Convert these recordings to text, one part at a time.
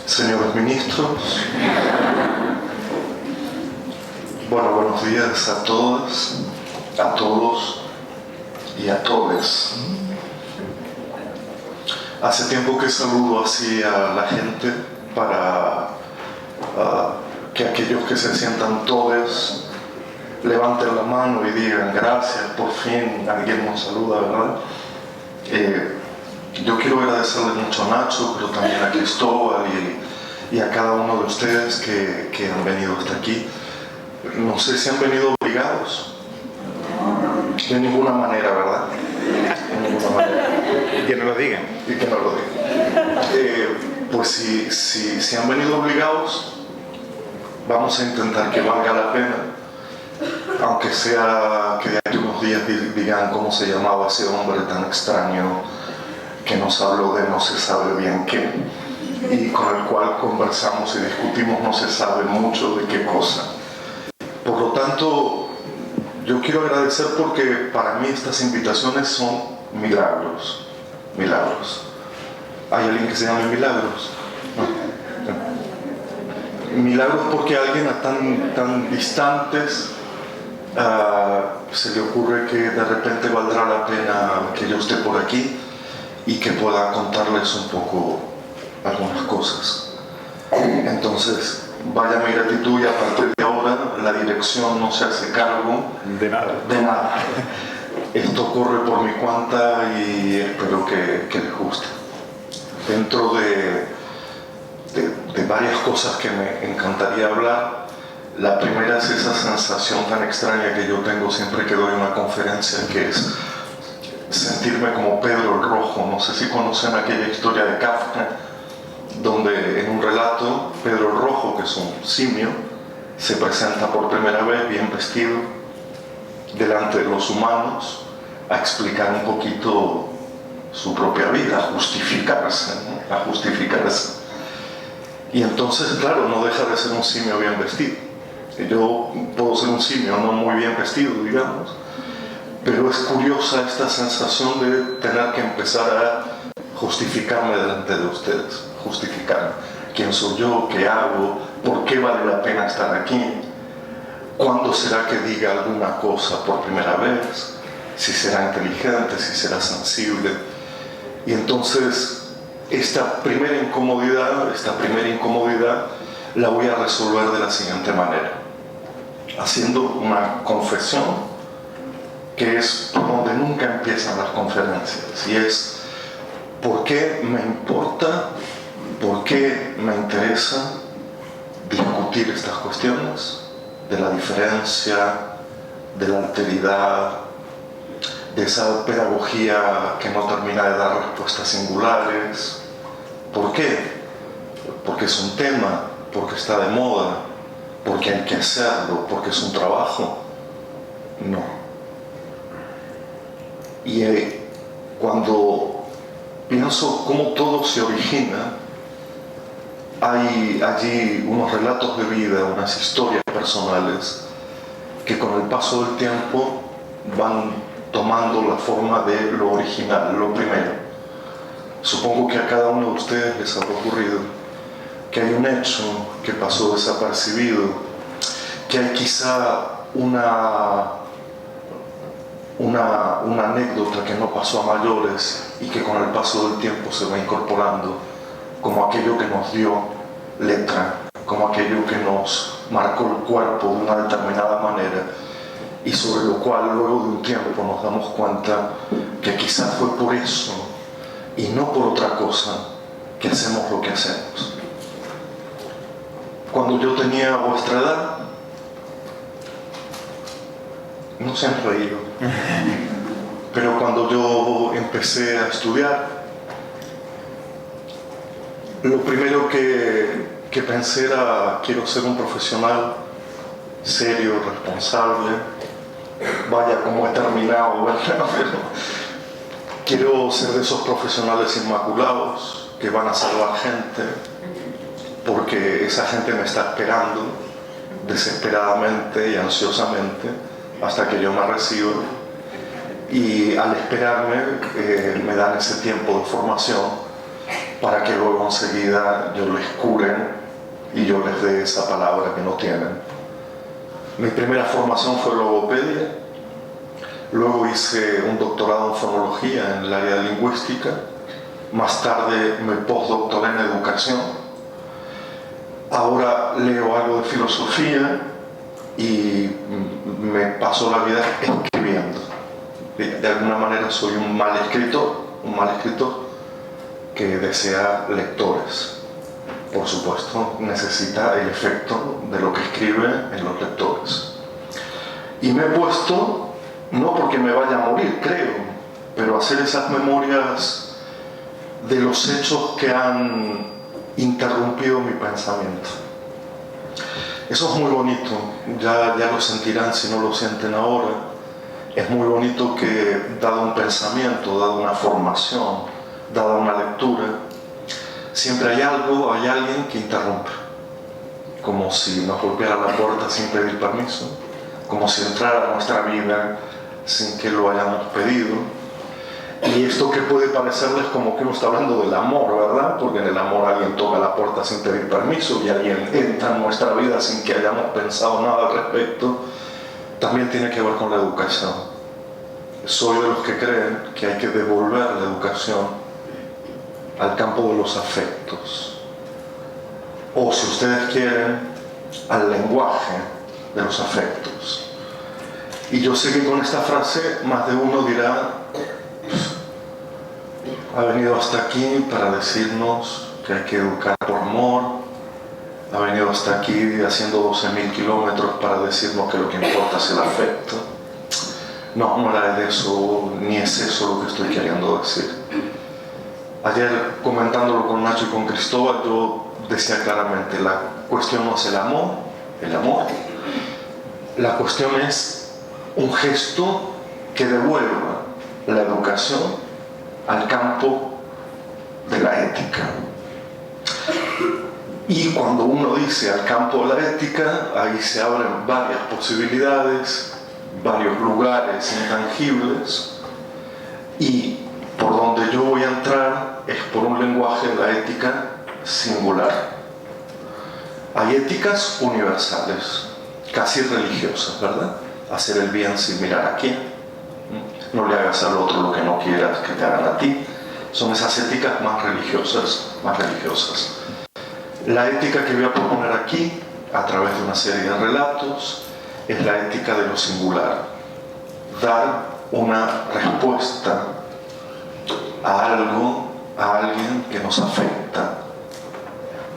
señores ministros, bueno, buenos días a todas, a todos y a todes. Hace tiempo que saludo así a la gente para que aquellos que se sientan todes levanten la mano y digan gracias, por fin alguien nos saluda, ¿verdad? Yo quiero agradecerle mucho a Nacho, pero también a Cristóbal y a cada uno de ustedes que han venido hasta aquí. No sé si han venido obligados. De ninguna manera, ¿verdad? De ninguna manera. Que no lo digan. Y que no lo digan. Pues si han venido obligados, vamos a intentar que valga la pena. Aunque sea que de aquí unos días digan cómo se llamaba ese hombre tan extraño que nos habló de no se sabe bien qué, y con el cual conversamos y discutimos no se sabe mucho de qué cosa. Por lo tanto, yo quiero agradecer porque para mí estas invitaciones son milagros. Milagros. ¿Hay alguien que se llame Milagros? No. Milagros porque a alguien tan distantes se le ocurre que de repente valdrá la pena que yo esté por aquí y que pueda contarles un poco algunas cosas. Entonces, vaya mi gratitud y a partir de ahora la dirección no se hace cargo de nada. De nada. Esto corre por mi cuenta y espero que les guste. Dentro de varias cosas que me encantaría hablar, la primera es esa sensación tan extraña que yo tengo siempre que doy una conferencia, que es sentirme como Pedro el Rojo. No sé si conocen aquella historia de Kafka, donde en un relato Pedro el Rojo, que es un simio, se presenta por primera vez bien vestido delante de los humanos a explicar un poquito su propia vida, a justificarse, ¿no? A justificarse. Y entonces, claro, no deja de ser un simio bien vestido. Yo puedo ser un simio no muy bien vestido, digamos, pero es curiosa esta sensación de tener que empezar a justificarme delante de ustedes, justificarme. ¿Quién soy yo? ¿Qué hago? ¿Por qué vale la pena estar aquí? ¿Cuándo será que diga alguna cosa por primera vez? Si será inteligente, si será sensible. Y entonces esta primera incomodidad la voy a resolver de la siguiente manera, haciendo una confesión que es por donde nunca empiezan las conferencias, y es ¿por qué me importa, por qué me interesa discutir estas cuestiones de la diferencia, de la alteridad, de esa pedagogía que no termina de dar respuestas singulares? ¿Por qué? Porque es un tema, porque está de moda, porque hay que hacerlo, porque es un trabajo. No. Y cuando pienso cómo todo se origina, hay allí unos relatos de vida, unas historias personales que con el paso del tiempo van tomando la forma de lo original, lo primero. Supongo que a cada uno de ustedes les habrá ocurrido que hay un hecho que pasó desapercibido, que hay quizá una anécdota que no pasó a mayores y que con el paso del tiempo se va incorporando como aquello que nos dio letra, como aquello que nos marcó el cuerpo de una determinada manera y sobre lo cual luego de un tiempo nos damos cuenta que quizás fue por eso y no por otra cosa que hacemos lo que hacemos. Cuando yo tenía vuestra edad, no se han reído, pero cuando yo empecé a estudiar, lo primero que pensé era: quiero ser un profesional serio, responsable. Vaya, como he terminado, ¿verdad? Pero quiero ser de esos profesionales inmaculados que van a salvar gente, porque esa gente me está esperando desesperadamente y ansiosamente hasta que yo me reciba, y al esperarme me dan ese tiempo de formación para que luego enseguida yo les cure y yo les dé esa palabra que no tienen. Mi primera formación fue logopedia, luego hice un doctorado en fonología en el área de lingüística, más tarde me postdoctoré en educación, ahora leo algo de filosofía y me paso la vida escribiendo. De alguna manera soy un mal escritor que desea lectores. Por supuesto, necesita el efecto de lo que escribe en los lectores. Y me he puesto, no porque me vaya a morir, creo, pero hacer esas memorias de los hechos que han interrumpido mi pensamiento. Eso es muy bonito, ya lo sentirán si no lo sienten ahora. Es muy bonito que, dado un pensamiento, dado una formación, dada una lectura, siempre hay alguien que interrumpe, como si nos golpeara la puerta sin pedir permiso, como si entrara a nuestra vida sin que lo hayamos pedido. Y esto que puede parecerles como que uno está hablando del amor, ¿verdad? Porque en el amor alguien toca la puerta sin pedir permiso y alguien entra en nuestra vida sin que hayamos pensado nada al respecto, también tiene que ver con la educación. Soy de los que creen que hay que devolver la educación al campo de los afectos, o si ustedes quieren, al lenguaje de los afectos. Y yo sé que con esta frase más de uno dirá, ha venido hasta aquí para decirnos que hay que educar por amor, ha venido hasta aquí haciendo 12.000 kilómetros para decirnos que lo que importa es el afecto. No era de eso, ni es eso lo que estoy queriendo decir. Ayer, comentándolo con Nacho y con Cristóbal, yo decía claramente, la cuestión no es el amor, la cuestión es un gesto que devuelva la educación al campo de la ética. Y cuando uno dice al campo de la ética, ahí se abren varias posibilidades, varios lugares intangibles, y por donde yo voy a entrar es por un lenguaje de la ética singular. Hay éticas universales, casi religiosas, ¿verdad? Hacer el bien sin mirar a quién. No le hagas al otro lo que no quieras que te hagan a ti. Son esas éticas más religiosas. La ética que voy a proponer aquí, a través de una serie de relatos, es la ética de lo singular. Dar una respuesta a algo, a alguien que nos afecta.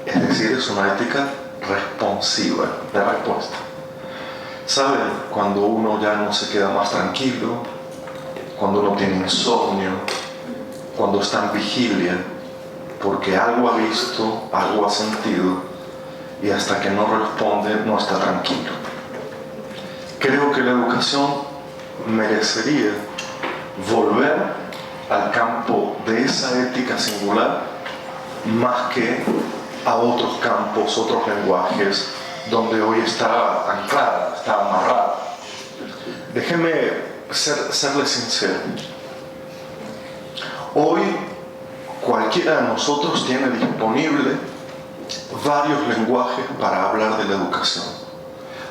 Es decir, es una ética responsiva, de respuesta. ¿Saben? Cuando uno ya no se queda más tranquilo, cuando uno tiene insomnio, cuando está en vigilia, porque algo ha visto, algo ha sentido, y hasta que no responde no está tranquilo. Creo que la educación merecería volver al campo de esa ética singular más que a otros campos, otros lenguajes donde hoy está anclada, está amarrada. Déjenme serles sincero. Hoy cualquiera de nosotros tiene disponible varios lenguajes para hablar de la educación,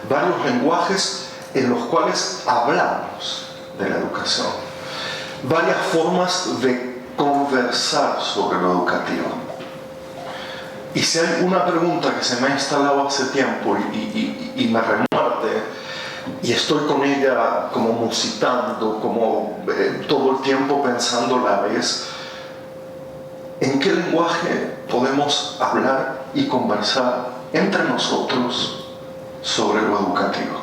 varios lenguajes en los cuales hablamos de la educación, varias formas de conversar sobre lo educativo. Y si hay una pregunta que se me ha instalado hace tiempo y me remuerde, y estoy con ella como musitando, como todo el tiempo pensándola, es ¿en qué lenguaje podemos hablar y conversar entre nosotros sobre lo educativo?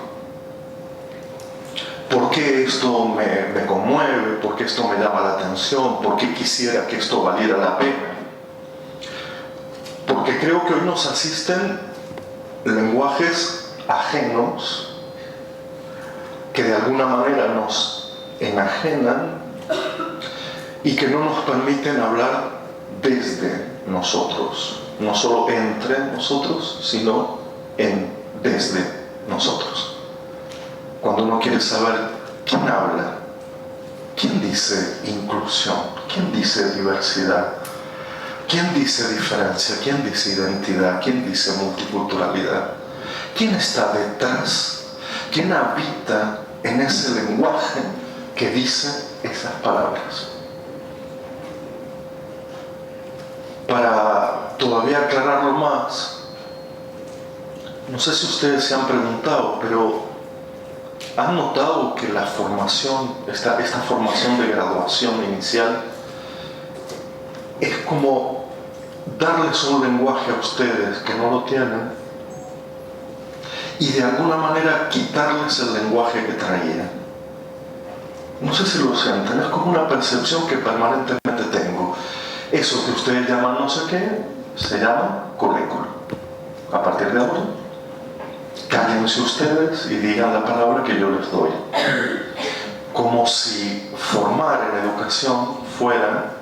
¿Por qué esto me conmueve? ¿Por qué esto me llama la atención? ¿Por qué quisiera que esto valiera la pena? Porque creo que hoy nos asisten lenguajes ajenos que de alguna manera nos enajenan y que no nos permiten hablar desde nosotros, no solo entre nosotros, sino desde nosotros. Cuando uno quiere saber quién habla, quién dice inclusión, quién dice diversidad, ¿Quién dice diferencia? ¿Quién dice identidad? ¿Quién dice multiculturalidad? ¿Quién está detrás? ¿Quién habita en ese lenguaje que dice esas palabras? Para todavía aclararlo más, no sé si ustedes se han preguntado, pero ¿han notado que la formación, esta formación de graduación inicial, es como darles un lenguaje a ustedes que no lo tienen y de alguna manera quitarles el lenguaje que traían? No sé si lo sienten, es como una percepción que permanentemente tengo. Eso que ustedes llaman no sé qué, se llama currículum. A partir de ahora, cállense ustedes y digan la palabra que yo les doy. Como si formar en educación fuera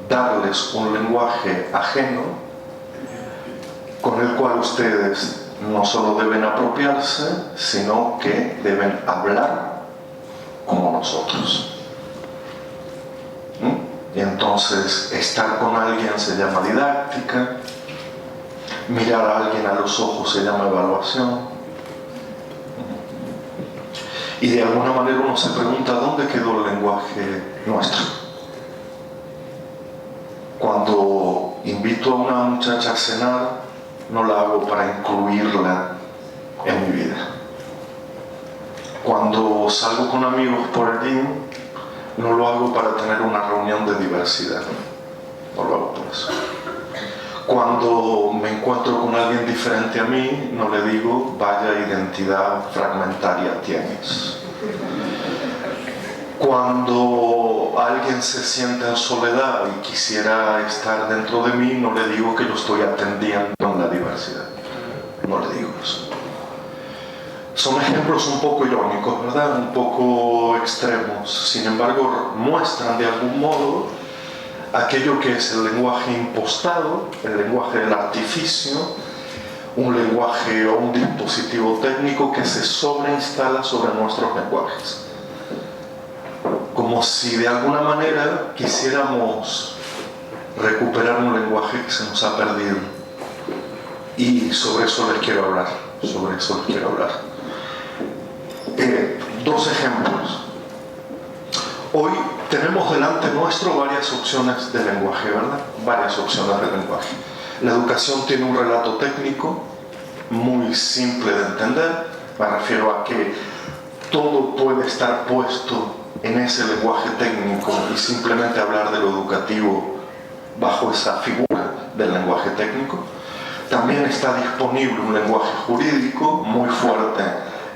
darles un lenguaje ajeno con el cual ustedes no solo deben apropiarse, sino que deben hablar como nosotros. Y entonces estar con alguien se llama didáctica, mirar a alguien a los ojos se llama evaluación. Y de alguna manera uno se pregunta, ¿dónde quedó el lenguaje nuestro? Cuando invito a una muchacha a cenar, no la hago para incluirla en mi vida. Cuando salgo con amigos por el gym, no lo hago para tener una reunión de diversidad. No lo hago por eso. Cuando me encuentro con alguien diferente a mí, no le digo, vaya identidad fragmentaria tienes. Cuando alguien se siente en soledad y quisiera estar dentro de mí, no le digo que yo estoy atendiendo en la diversidad. No le digo eso. Son ejemplos un poco irónicos, ¿verdad? Un poco extremos. Sin embargo, muestran de algún modo aquello que es el lenguaje impostado, el lenguaje del artificio, un lenguaje o un dispositivo técnico que se sobreinstala sobre nuestros lenguajes. Como si de alguna manera quisiéramos recuperar un lenguaje que se nos ha perdido. Y sobre eso les quiero hablar. Dos ejemplos. Hoy tenemos delante nuestro varias opciones de lenguaje, ¿verdad? Varias opciones de lenguaje. La educación tiene un relato técnico muy simple de entender. Me refiero a que todo puede estar puesto en ese lenguaje técnico y simplemente hablar de lo educativo bajo esa figura del lenguaje técnico. También está disponible un lenguaje jurídico muy fuerte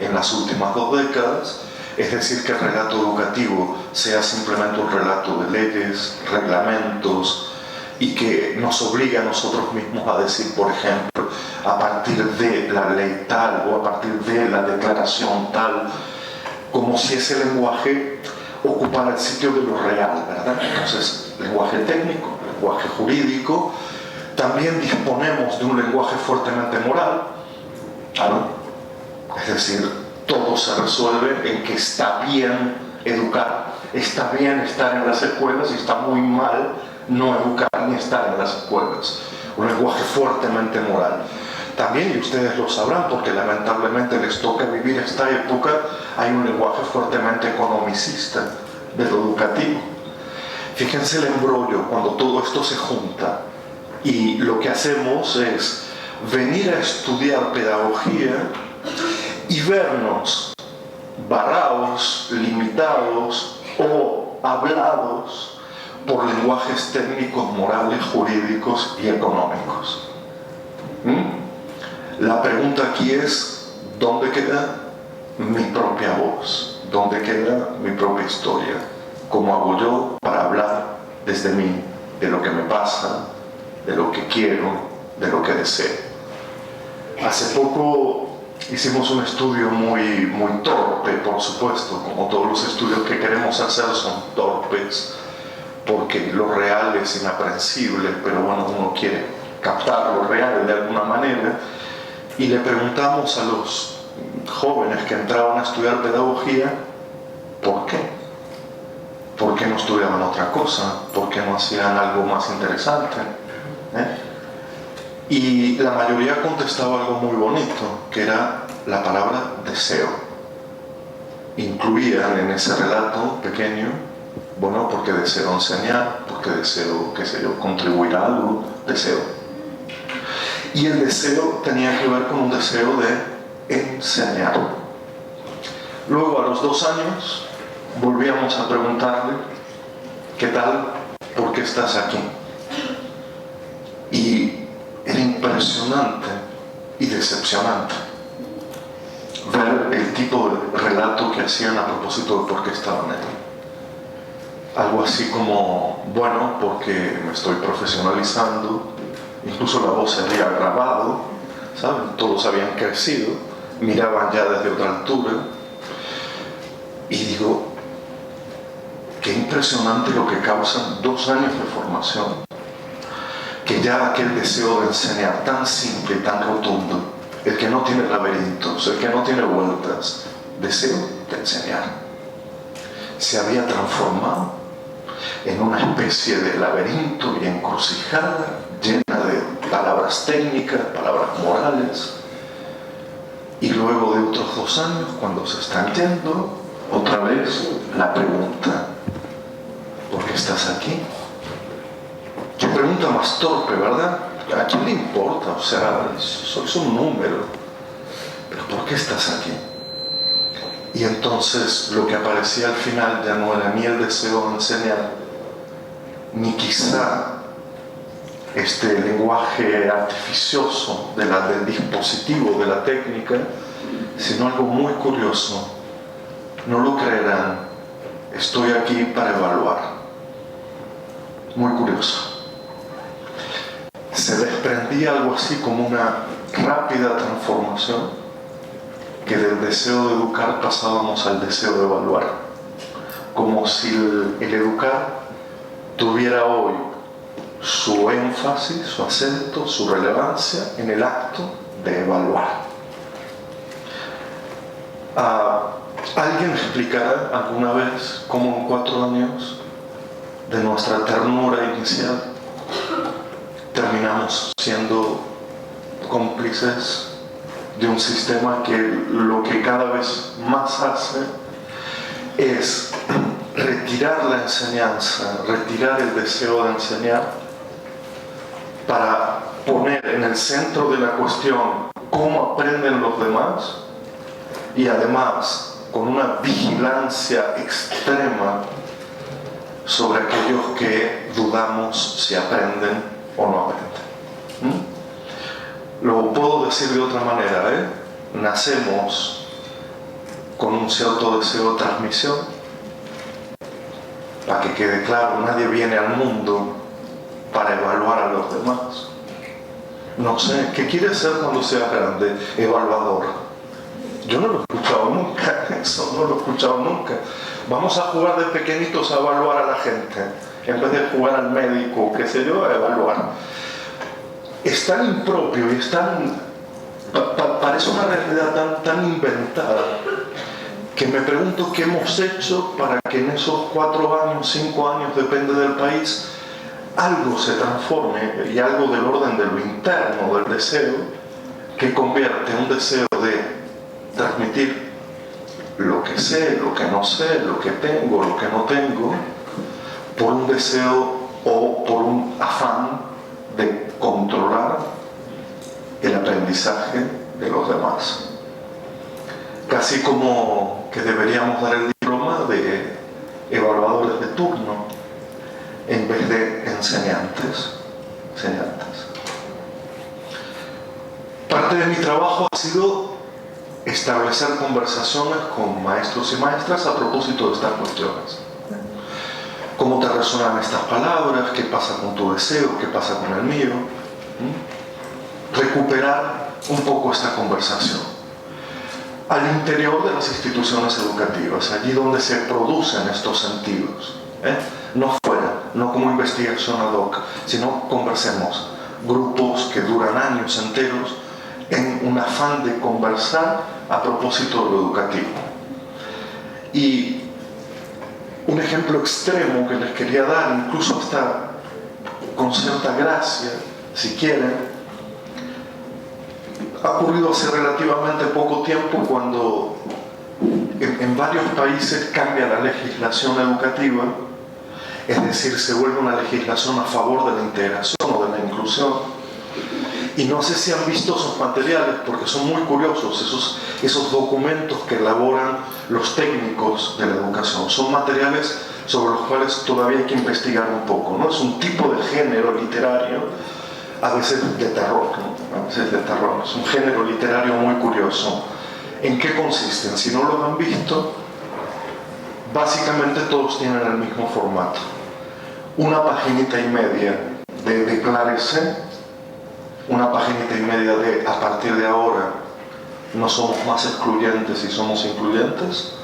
en las últimas 2 décadas, es decir, que el relato educativo sea simplemente un relato de leyes, reglamentos, y que nos obliga a nosotros mismos a decir, por ejemplo, a partir de la ley tal o a partir de la declaración tal, como si ese lenguaje ocupara el sitio de lo real, ¿verdad? Entonces, lenguaje técnico, lenguaje jurídico. También disponemos de un lenguaje fuertemente moral, ¿no? Es decir, todo se resuelve en que está bien educar, está bien estar en las escuelas y está muy mal no educar ni estar en las escuelas. Un lenguaje fuertemente moral. También, y ustedes lo sabrán porque lamentablemente les toca vivir esta época, hay un lenguaje fuertemente economicista de lo educativo. Fíjense el embrollo cuando todo esto se junta y lo que hacemos es venir a estudiar pedagogía y vernos barrados, limitados o hablados por lenguajes técnicos, morales, jurídicos y económicos. La pregunta aquí es, ¿dónde queda mi propia voz? ¿Dónde queda mi propia historia? ¿Cómo hago yo para hablar desde mí, de lo que me pasa, de lo que quiero, de lo que deseo? Hace poco hicimos un estudio muy torpe, por supuesto, como todos los estudios que queremos hacer son torpes, porque lo real es inaprensible, pero bueno, uno quiere captar lo real de alguna manera, y le preguntamos a los jóvenes que entraban a estudiar pedagogía, ¿por qué? ¿Por qué no estudiaban otra cosa? ¿Por qué no hacían algo más interesante? ¿eh? Y la mayoría contestaba algo muy bonito, que era la palabra deseo. Incluían en ese relato pequeño, bueno, porque deseo enseñar, porque deseo, qué sé yo, contribuir a algo, deseo. Y el deseo tenía que ver con un deseo de enseñar. Luego, a los 2 años, volvíamos a preguntarle, ¿qué tal? ¿Por qué estás aquí? Y era impresionante y decepcionante ver el tipo de relato que hacían a propósito de por qué estaban allí. Algo así como, bueno, porque me estoy profesionalizando, incluso la voz se había grabado, ¿saben? Todos habían crecido, miraban ya desde otra altura, y digo, qué impresionante lo que causan 2 años de formación, que ya aquel deseo de enseñar tan simple y tan rotundo, el que no tiene laberintos, el que no tiene vueltas, deseo de enseñar, se había transformado en una especie de laberinto y encrucijada llena de palabras técnicas, palabras morales. Y luego de otros 2 años, cuando se están yendo, otra vez la pregunta, ¿por qué estás aquí? Qué pregunta más torpe, ¿verdad? ¿A quién le importa? O sea, sois un número. ¿Pero por qué estás aquí? Y entonces lo que aparecía al final ya no era ni el deseo de enseñar, ni quizá este lenguaje artificioso del dispositivo, de la técnica, sino algo muy curioso. No lo creerán, estoy aquí para evaluar. Muy curioso. Se desprendía algo así como una rápida transformación, que del deseo de educar pasábamos al deseo de evaluar, como si el educar tuviera hoy su énfasis, su acento, su relevancia en el acto de evaluar. ¿Alguien explicará alguna vez cómo en 4 años de nuestra ternura inicial terminamos siendo cómplices de un sistema que lo que cada vez más hace es retirar la enseñanza, retirar el deseo de enseñar para poner en el centro de la cuestión cómo aprenden los demás y además con una vigilancia extrema sobre aquellos que dudamos si aprenden o no aprenden? Lo puedo decir de otra manera, ¿eh? Nacemos con un cierto deseo de transmisión. Para que quede claro, nadie viene al mundo para evaluar a los demás. No sé, ¿qué quiere ser cuando sea grande? Evaluador. Yo no lo he escuchado nunca, eso no lo he escuchado nunca. Vamos a jugar de pequeñitos a evaluar a la gente, en vez de jugar al médico, qué sé yo, a evaluar. Es tan impropio y es tan... parece una realidad tan inventada, que me pregunto qué hemos hecho para que en esos 4 años, 5 años, depende del país, algo se transforme y algo del orden de lo interno, del deseo, que convierte un deseo de transmitir lo que sé, lo que no sé, lo que tengo, lo que no tengo, por un deseo o por un afán de controlar el aprendizaje de los demás. Casi como que deberíamos dar el diploma de evaluadores de turno en vez de enseñantes. Parte de mi trabajo ha sido establecer conversaciones con maestros y maestras a propósito de estas cuestiones. ¿Cómo te resuenan estas palabras? ¿Qué pasa con tu deseo? ¿Qué pasa con el mío? Recuperar un poco esta conversación al interior de las instituciones educativas, allí donde se producen estos sentidos, no fuera, no como investigación ad hoc, sino conversemos, grupos que duran años enteros en un afán de conversar a propósito de lo educativo. Y un ejemplo extremo que les quería dar, incluso hasta con cierta gracia, si quieren. Ha ocurrido hace relativamente poco tiempo cuando en varios países cambia la legislación educativa, es decir, se vuelve una legislación a favor de la integración o de la inclusión. Y no sé si han visto esos materiales, porque son muy curiosos, esos documentos que elaboran los técnicos de la educación. Son materiales sobre los cuales todavía hay que investigar un poco, ¿no? Es un tipo de género literario, a veces de terror, ¿no? A veces de terror. Es un género literario muy curioso. ¿En qué consisten? Si no lo han visto, básicamente todos tienen el mismo formato. Una paginita y media de declárese, una paginita y media de a partir de ahora no somos más excluyentes y somos incluyentes,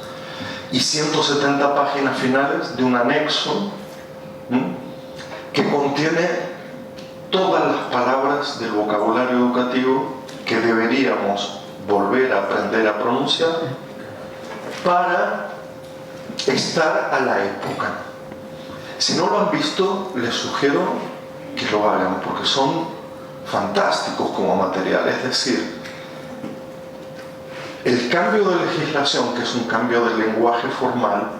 y 170 páginas finales de un anexo que contiene todas las palabras del vocabulario educativo que deberíamos volver a aprender a pronunciar para estar a la época. Si no lo han visto, les sugiero que lo hagan, porque son fantásticos como material. Es decir, el cambio de legislación, que es un cambio del lenguaje formal,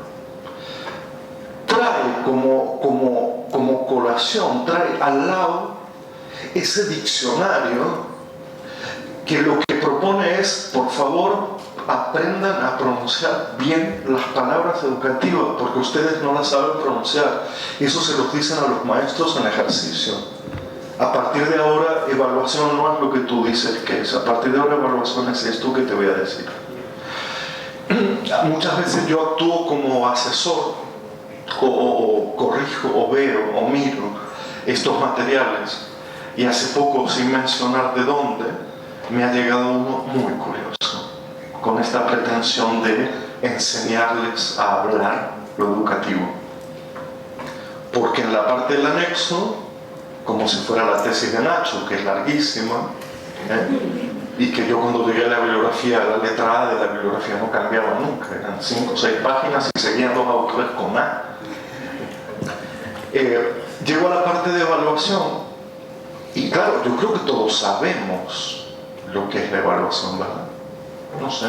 trae como colación, trae al lado ese diccionario que lo que propone es, por favor, aprendan a pronunciar bien las palabras educativas, porque ustedes no las saben pronunciar. Y eso se los dicen a los maestros en ejercicio. A partir de ahora, evaluación no es lo que tú dices que es. A partir de ahora, evaluación es esto que te voy a decir. Muchas veces yo actúo como asesor, o corrijo, o veo, o miro estos materiales. Y hace poco, sin mencionar de dónde, me ha llegado uno muy curioso, con esta pretensión de enseñarles a hablar lo educativo. Porque en la parte del anexo, como si fuera la tesis de Nacho, que es larguísima, y que yo cuando llegué a la bibliografía, la letra A de la bibliografía no cambiaba nunca, eran 5 o 6 páginas y seguían 2 autores con A. Llego a la parte de evaluación y claro, yo creo que todos sabemos lo que es la evaluación, ¿verdad? No sé.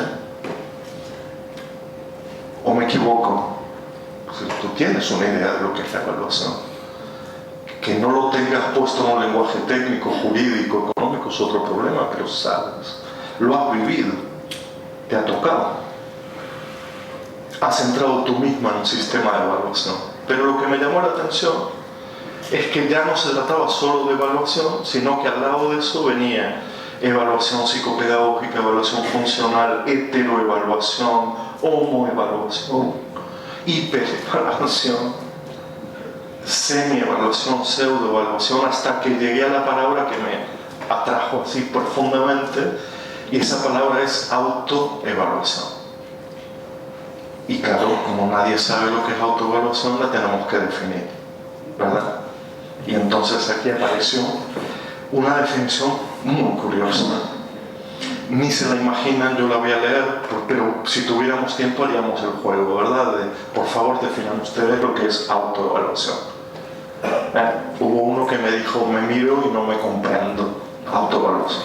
¿O me equivoco? Si tú tienes una idea de lo que es la evaluación. Que no lo tengas puesto en un lenguaje técnico, jurídico, económico es otro problema, pero sabes, lo has vivido, te ha tocado. Has entrado tú misma en un sistema de evaluación. Pero lo que me llamó la atención es que ya no se trataba solo de evaluación, sino que al lado de eso venía evaluación psicopedagógica, evaluación funcional, heteroevaluación, homoevaluación, hiperevaluación, semi-evaluación, pseudo-evaluación, hasta que llegué a la palabra que me atrajo así profundamente, y esa palabra es autoevaluación. Y claro, como nadie sabe lo que es autoevaluación, la tenemos que definir, ¿verdad? Y entonces aquí apareció una definición muy curiosa. Ni se la imaginan, yo la voy a leer, pero si tuviéramos tiempo haríamos el juego, ¿verdad? Por favor, definan ustedes lo que es autoevaluación. Hubo uno que me dijo, me miro y no me comprendo. Autoevaluación.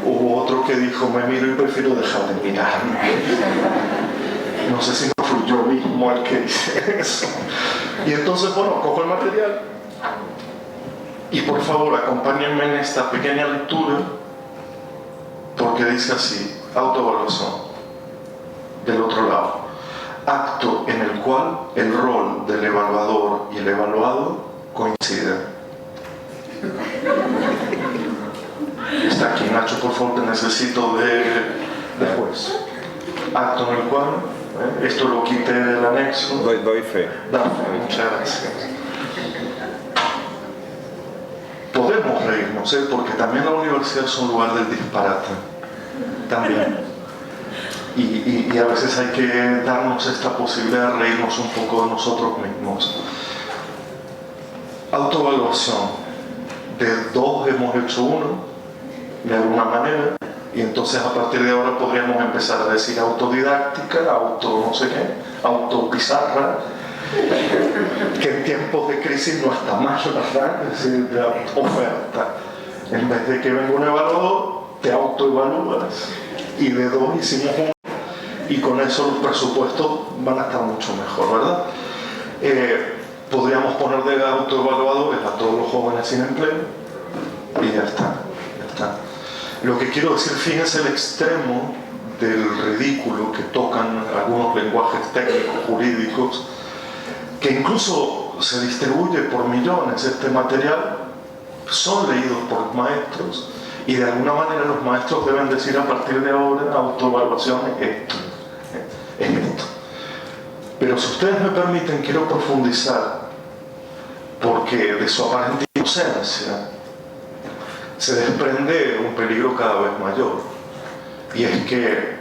Hubo otro que dijo, me miro y prefiero dejar de mirarme. No sé si no fui yo mismo el que dice eso. Y entonces, bueno, cojo el material y por favor acompáñenme en esta pequeña lectura, porque dice así: autoevaluación. Del otro lado, acto en el cual el rol del evaluador y el evaluado coinciden. Está aquí, Nacho, por favor, te necesito de juez. Acto en el cual, esto lo quité del anexo. Doy fe. Da fe, muchas gracias. Podemos reírnos, porque también la universidad es un lugar del disparate. También. Y a veces hay que darnos esta posibilidad de reírnos un poco de nosotros mismos. Autoevaluación. De dos hemos hecho uno, de alguna manera, y entonces a partir de ahora podríamos empezar a decir autodidáctica, auto no sé qué, autopizarra, que en tiempos de crisis no está mal, ¿verdad? Es decir, la oferta. En vez de que venga un evaluador, te autoevalúas. Y de dos hicimos uno, y con eso los presupuestos van a estar mucho mejor, ¿verdad? Podríamos poner de autoevaluadores a todos los jóvenes sin empleo, y ya está, ya está. Lo que quiero decir, fíjense el extremo del ridículo que tocan algunos lenguajes técnicos, jurídicos, que incluso se distribuye por millones. Este material son leídos por los maestros y de alguna manera los maestros deben decir a partir de ahora autoevaluación es esto, es esto. Pero si ustedes me permiten, quiero profundizar, porque de su aparente inocencia se desprende un peligro cada vez mayor, y es que,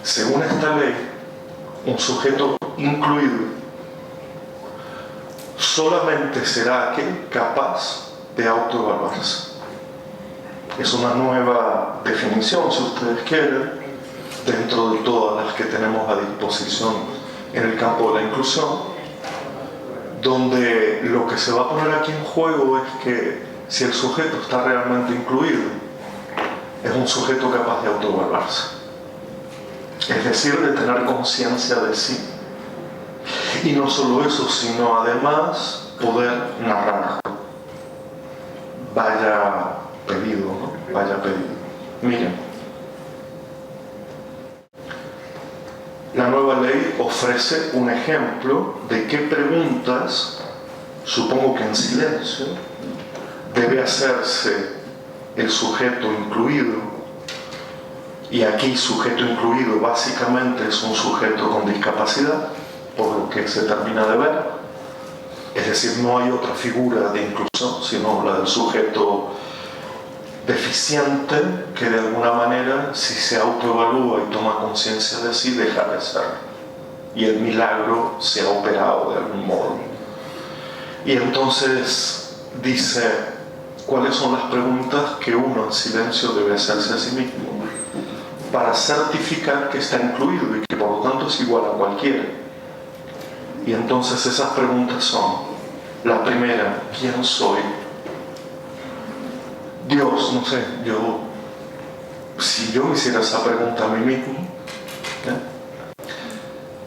según esta ley, un sujeto incluido solamente será aquel capaz de autoevaluarse. Es una nueva definición, si ustedes quieren, dentro de todas las que tenemos a disposición en el campo de la inclusión, donde lo que se va a poner aquí en juego es que si el sujeto está realmente incluido, es un sujeto capaz de autoevaluarse. Es decir, de tener conciencia de sí. Y no solo eso, sino además poder narrar. Vaya pedido, ¿no? Vaya pedido. Miren, la nueva ley ofrece un ejemplo de qué preguntas, supongo que en silencio, debe hacerse el sujeto incluido. Y aquí sujeto incluido básicamente es un sujeto con discapacidad, por lo que se termina de ver. Es decir, no hay otra figura de inclusión sino la del sujeto deficiente, que de alguna manera, si se autoevalúa y toma conciencia de sí, deja de ser. Y el milagro se ha operado de algún modo. Y entonces dice cuáles son las preguntas que uno en silencio debe hacerse a sí mismo para certificar que está incluido y que por lo tanto es igual a cualquiera. Y entonces esas preguntas son: la primera, ¿quién soy? Dios, no sé, si yo me hiciera esa pregunta a mí mismo,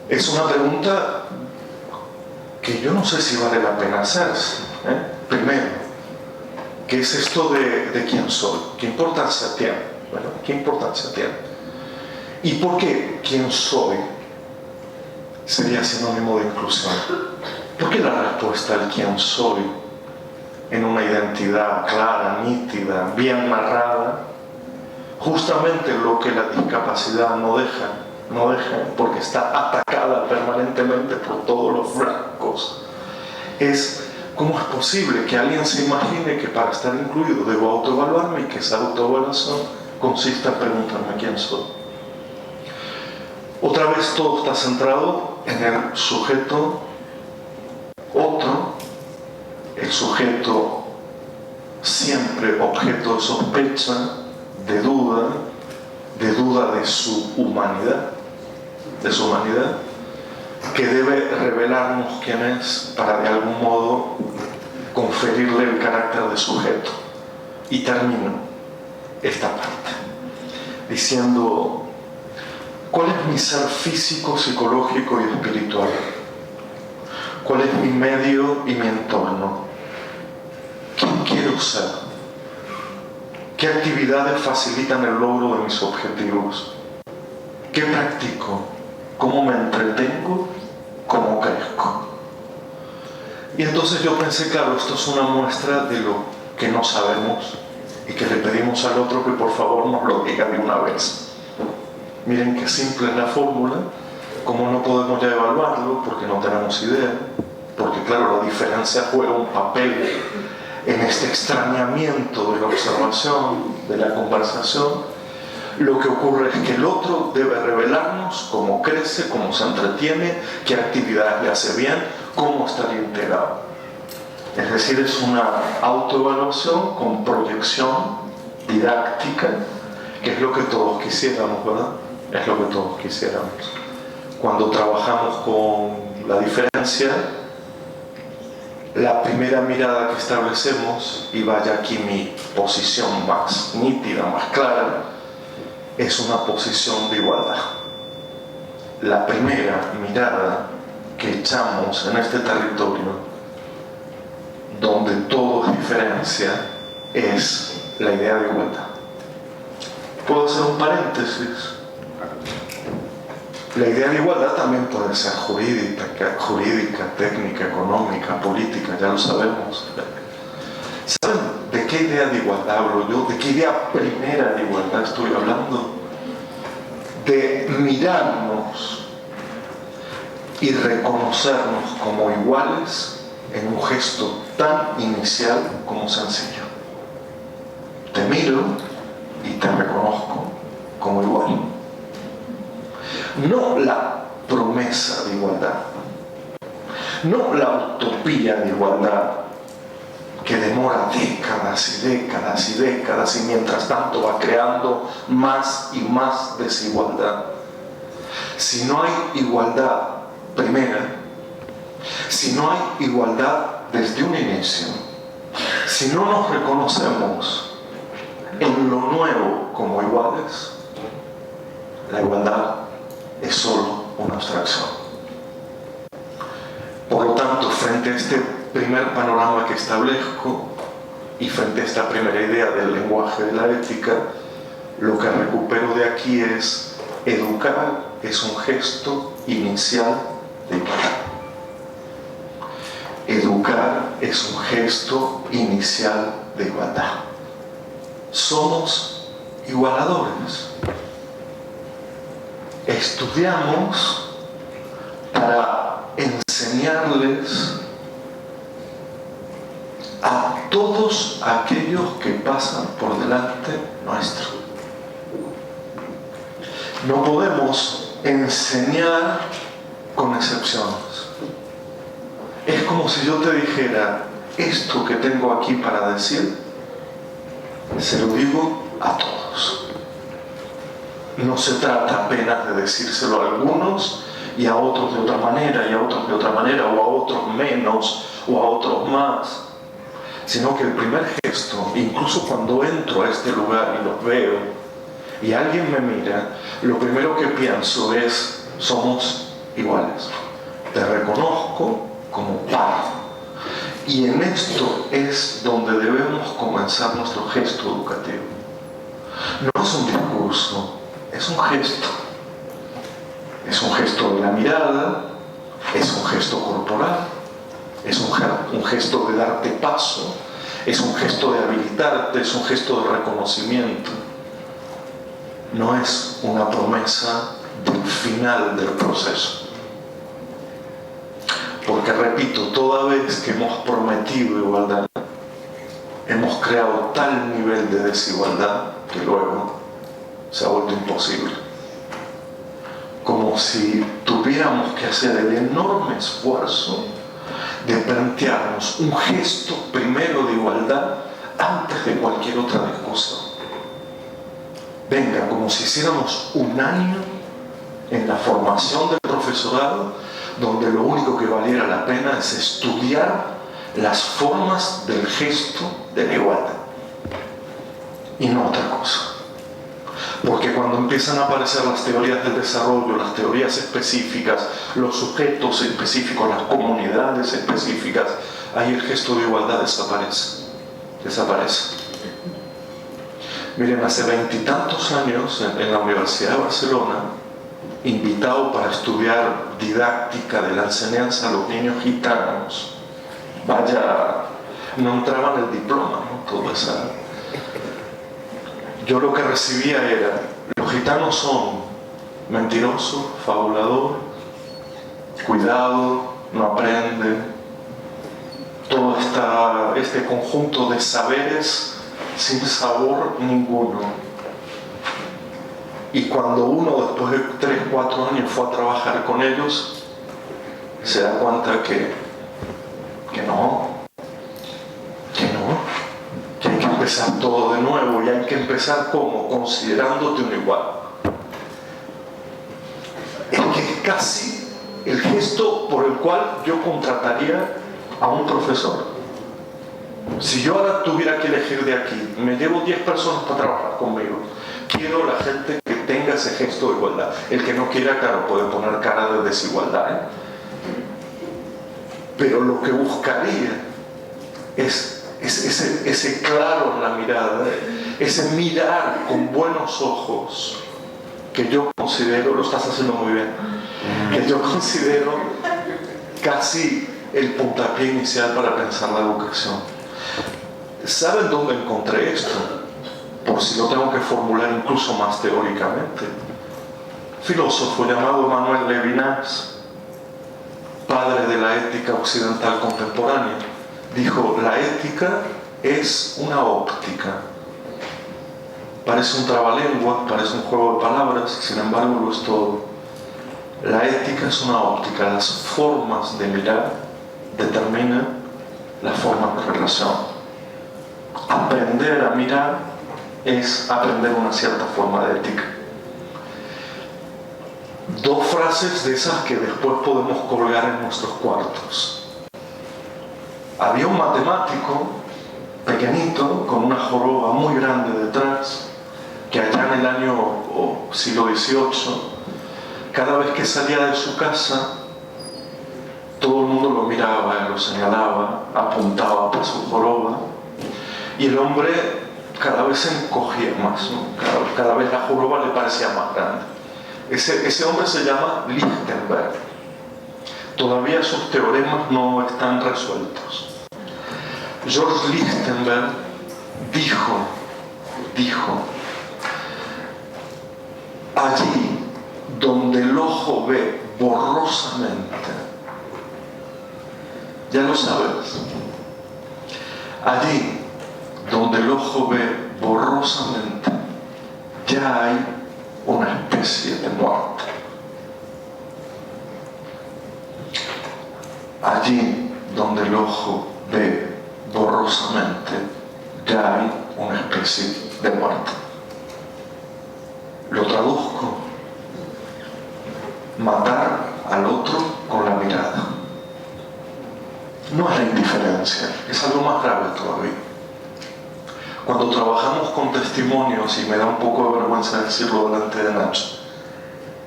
es una pregunta que yo no sé si vale la pena hacerse. Primero, ¿qué es esto de quién soy? ¿Qué importancia tiene? Bueno, ¿qué importancia tiene? ¿Y por qué quién soy sería sinónimo de inclusión? ¿Por qué la respuesta al quién soy, en una identidad clara, nítida, bien narrada, justamente lo que la discapacidad no deja, porque está atacada permanentemente por todos los flancos, es cómo es posible que alguien se imagine que para estar incluido debo autoevaluarme y que esa autoevaluación consista en preguntarme quién soy? Otra vez todo está centrado en el sujeto otro, el sujeto siempre objeto de sospecha, de duda de su humanidad, que debe revelarnos quién es para de algún modo conferirle el carácter de sujeto. Y termino esta parte diciendo: ¿cuál es mi ser físico, psicológico y espiritual? ¿Cuál es mi medio y mi entorno? ¿Quién quiero ser? ¿Qué actividades facilitan el logro de mis objetivos? ¿Qué practico? ¿Cómo me entretengo? ¿Cómo crezco? Y entonces yo pensé, claro, esto es una muestra de lo que no sabemos y que le pedimos al otro que por favor nos lo diga de una vez. Miren qué simple es la fórmula. Como no podemos ya evaluarlo porque no tenemos idea, porque claro, la diferencia juega un papel en este extrañamiento de la observación, de la conversación, lo que ocurre es que el otro debe revelarnos cómo crece, cómo se entretiene, qué actividades le hace bien, cómo estar integrado. Es decir, es una autoevaluación con proyección didáctica, que es lo que todos quisiéramos, ¿verdad? Es lo que todos quisiéramos. Cuando trabajamos con la diferencia, la primera mirada que establecemos, y vaya aquí mi posición más nítida, más clara, es una posición de igualdad. La primera mirada que echamos en este territorio, donde todo es diferencia, es la idea de igualdad. ¿Puedo hacer un paréntesis? La idea de igualdad también puede ser jurídica, técnica, económica, política, ya lo sabemos. ¿Saben de qué idea de igualdad hablo yo? ¿De qué idea primera de igualdad estoy hablando? De mirarnos y reconocernos como iguales en un gesto tan inicial como sencillo. Te miro y te reconozco como igual. No la promesa de igualdad, no la utopía de igualdad que demora décadas y décadas y décadas y mientras tanto va creando más y más desigualdad. Si no hay igualdad primera, si no hay igualdad desde un inicio, si no nos reconocemos en lo nuevo como iguales, la igualdad es solo una abstracción. Por lo tanto, frente a este primer panorama que establezco y frente a esta primera idea del lenguaje de la ética, lo que recupero de aquí es: educar es un gesto inicial de igualdad. Educar es un gesto inicial de igualdad. Somos igualadores. Estudiamos para enseñarles a todos aquellos que pasan por delante nuestro. No podemos enseñar con excepciones. Es como si yo te dijera: esto que tengo aquí para decir, se lo digo a todos. No se trata apenas de decírselo a algunos y a otros de otra manera, y a otros de otra manera, o a otros menos, o a otros más, sino que el primer gesto, incluso cuando entro a este lugar y los veo y alguien me mira, lo primero que pienso es: somos iguales. Te reconozco como par. Y en esto es donde debemos comenzar nuestro gesto educativo. No es un discurso, es un gesto. Es un gesto de la mirada, es un gesto corporal, es un gesto de darte paso, es un gesto de habilitarte, es un gesto de reconocimiento. No es una promesa del final del proceso. Porque, repito, toda vez que hemos prometido igualdad, hemos creado tal nivel de desigualdad que luego se ha vuelto imposible. Como si tuviéramos que hacer el enorme esfuerzo de plantearnos un gesto primero de igualdad antes de cualquier otra discusión. Venga, como si hiciéramos un año en la formación del profesorado, donde lo único que valiera la pena es estudiar las formas del gesto de la igualdad y no otra cosa. Porque cuando empiezan a aparecer las teorías del desarrollo, las teorías específicas, los sujetos específicos, las comunidades específicas, ahí el gesto de igualdad desaparece. Miren, hace 20 y tantos años en la Universidad de Barcelona, invitado para estudiar didáctica de la enseñanza a los niños gitanos, vaya, no entraba en el diploma, ¿no? Todo eso. Yo lo que recibía era: los gitanos son mentirosos, fabuladores, cuidado, no aprenden, todo este conjunto de saberes sin sabor ninguno. Y cuando uno, después de 3, 4 años, fue a trabajar con ellos, se da cuenta que hay que empezar todo de nuevo. Y hay que empezar ¿cómo? Considerándote un igual. Es que es casi el gesto por el cual yo contrataría a un profesor. Si yo ahora tuviera que elegir de aquí, me llevo 10 personas para trabajar conmigo, quiero la gente que tenga ese gesto de igualdad. El que no quiera, claro, puede poner cara de desigualdad, ¿eh? Pero lo que buscaría es ese claro en la mirada, ese mirar con buenos ojos, que yo considero, lo estás haciendo muy bien, que yo considero casi el puntapié inicial para pensar la educación. ¿Saben dónde encontré esto? Por si lo tengo que formular incluso más teóricamente. Filósofo llamado Emmanuel Levinas, padre de la ética occidental contemporánea, dijo: la ética es una óptica. Parece un trabalenguas, parece un juego de palabras, sin embargo lo es todo. La ética es una óptica. Las formas de mirar determinan las formas de relación. Aprender a mirar es aprender una cierta forma de ética. Dos frases de esas que después podemos colgar en nuestros cuartos. Había un matemático pequeñito con una joroba muy grande detrás, que allá en el año siglo XVIII, cada vez que salía de su casa, todo el mundo lo miraba, lo señalaba, apuntaba por su joroba, y el hombre cada vez se encogía más, ¿no? Cada vez la joroba le parecía más grande. Ese hombre se llama Lichtenberg. Todavía sus teoremas no están resueltos. George Lichtenberg dijo: allí donde el ojo ve borrosamente, ya lo sabes, allí donde el ojo ve borrosamente, ya hay una especie de muerte. Allí donde el ojo ve borrosamente, ya hay una especie de muerte. Lo traduzco: matar al otro con la mirada. No es la indiferencia, es algo más grave todavía. Cuando trabajamos con testimonios, y me da un poco de vergüenza decirlo delante de Nacho,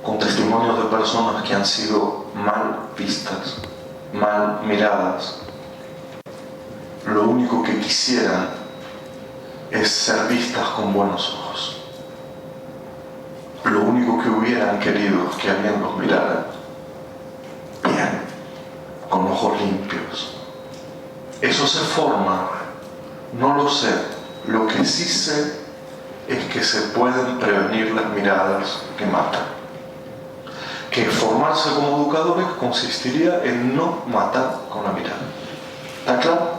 con testimonios de personas que han sido mal vistas, mal miradas, lo único que quisieran es ser vistas con buenos ojos. Lo único que hubieran querido es que alguien los mirara bien, con ojos limpios. Eso se forma, no lo sé. Lo que sí sé es que se pueden prevenir las miradas que matan. Que formarse como educadores consistiría en no matar con la mirada. ¿Está claro?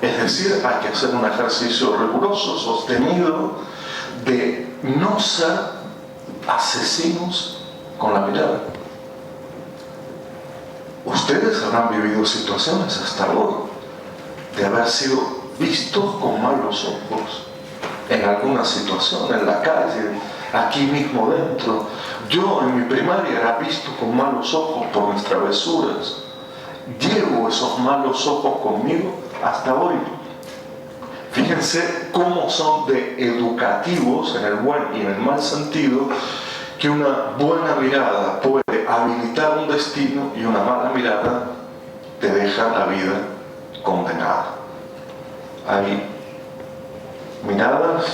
Es decir, hay que hacer un ejercicio riguroso, sostenido, de no ser asesinos con la mirada. Ustedes habrán vivido situaciones hasta hoy de haber sido vistos con malos ojos en alguna situación, en la calle, aquí mismo dentro. Yo en mi primaria era visto con malos ojos por mis travesuras. Llevo esos malos ojos conmigo hasta hoy. Fíjense cómo son de educativos, en el buen y en el mal sentido, que una buena mirada puede habilitar un destino y una mala mirada te deja la vida condenada. Hay miradas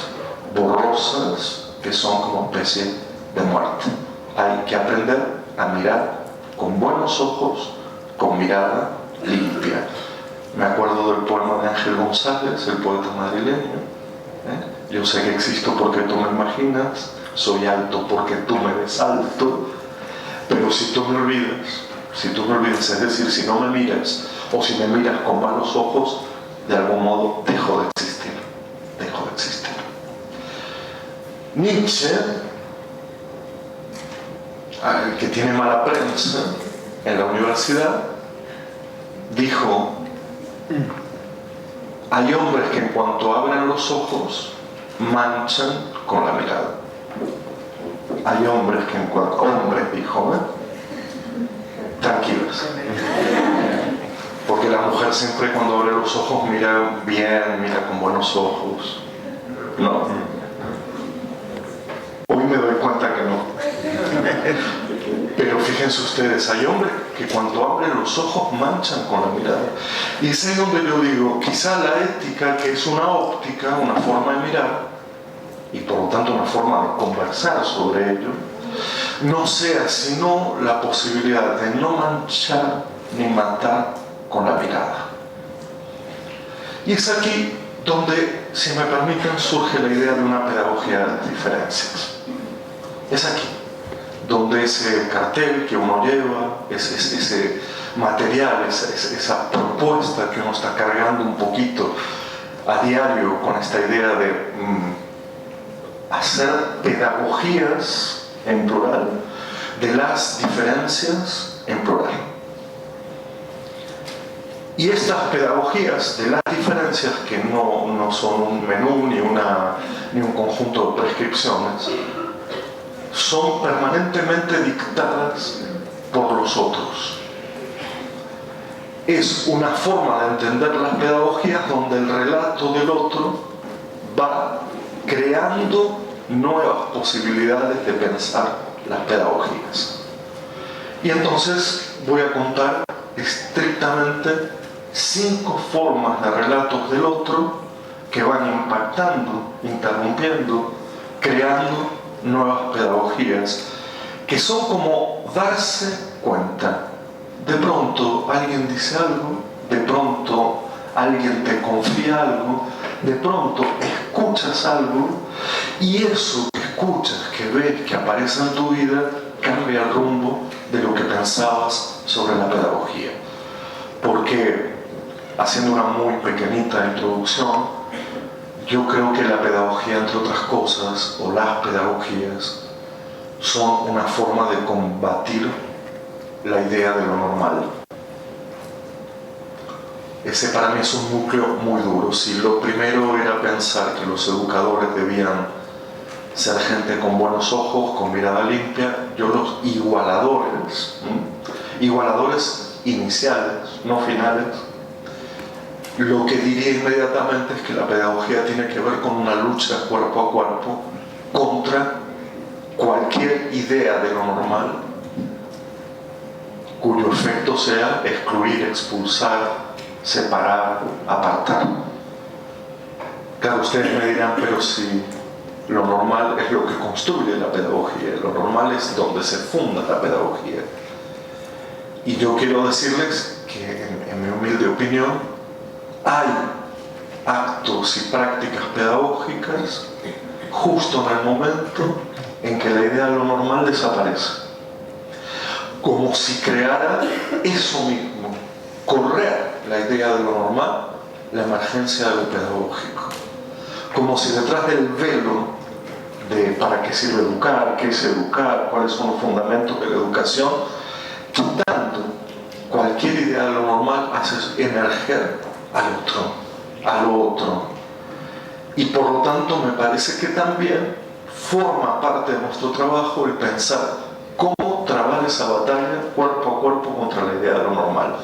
borrosas que son como especie de muerte. Hay que aprender a mirar con buenos ojos, con mirada limpia. Me acuerdo del poema de Ángel González, el poeta madrileño. Yo sé que existo porque tú me imaginas, soy alto porque tú me ves alto, pero si tú me olvidas, es decir, si no me miras, o si me miras con malos ojos, de algún modo dejo de existir. Nietzsche, que tiene mala prensa en la universidad, dijo: hay hombres que en cuanto abren los ojos manchan con la mirada. Hay hombres que en cuanto... Hombres, dijo, siempre cuando abre los ojos mira bien, mira con buenos ojos. No. Hoy me doy cuenta que no. Pero fíjense ustedes, hay hombres que cuando abren los ojos manchan con la mirada. Y es ahí donde yo digo, quizá la ética, que es una óptica, una forma de mirar, y por lo tanto una forma de conversar sobre ello, no sea sino la posibilidad de no manchar ni matar con la mirada. Y es aquí donde, si me permiten, surge la idea de una pedagogía de las diferencias. Es aquí donde ese cartel que uno lleva, ese material, esa propuesta que uno está cargando un poquito a diario con esta idea de hacer pedagogías en plural de las diferencias en plural. Y estas pedagogías de las diferencias, que no son un menú ni un conjunto de prescripciones, son permanentemente dictadas por los otros. Es una forma de entender las pedagogías donde el relato del otro va creando nuevas posibilidades de pensar las pedagogías. Y entonces voy a contar estrictamente 5 formas de relatos del otro que van impactando, interrumpiendo, creando nuevas pedagogías, que son como darse cuenta. De pronto alguien dice algo, de pronto alguien te confía algo, de pronto escuchas algo, y eso que escuchas, que ves, que aparece en tu vida, cambia el rumbo de lo que pensabas sobre la pedagogía. Porque, haciendo una muy pequeñita introducción, yo creo que la pedagogía, entre otras cosas, o las pedagogías, son una forma de combatir la idea de lo normal. Ese para mí es un núcleo muy duro. Si lo primero era pensar que los educadores debían ser gente con buenos ojos, con mirada limpia, yo los igualadores iniciales, no finales, lo que diría inmediatamente es que la pedagogía tiene que ver con una lucha cuerpo a cuerpo contra cualquier idea de lo normal cuyo efecto sea excluir, expulsar, separar, apartar. Claro, ustedes me dirán, pero si lo normal es lo que construye la pedagogía, lo normal es donde se funda la pedagogía. Y yo quiero decirles que, en mi humilde opinión, hay actos y prácticas pedagógicas justo en el momento en que la idea de lo normal desaparece. Como si creara eso mismo, correr la idea de lo normal, la emergencia de lo pedagógico. Como si detrás del velo de para qué sirve educar, qué es educar, cuáles son los fundamentos de la educación, quitando cualquier idea de lo normal, haces emerger a lo otro. Y por lo tanto me parece que también forma parte de nuestro trabajo el pensar cómo trabar esa batalla cuerpo a cuerpo contra la idea de lo normal.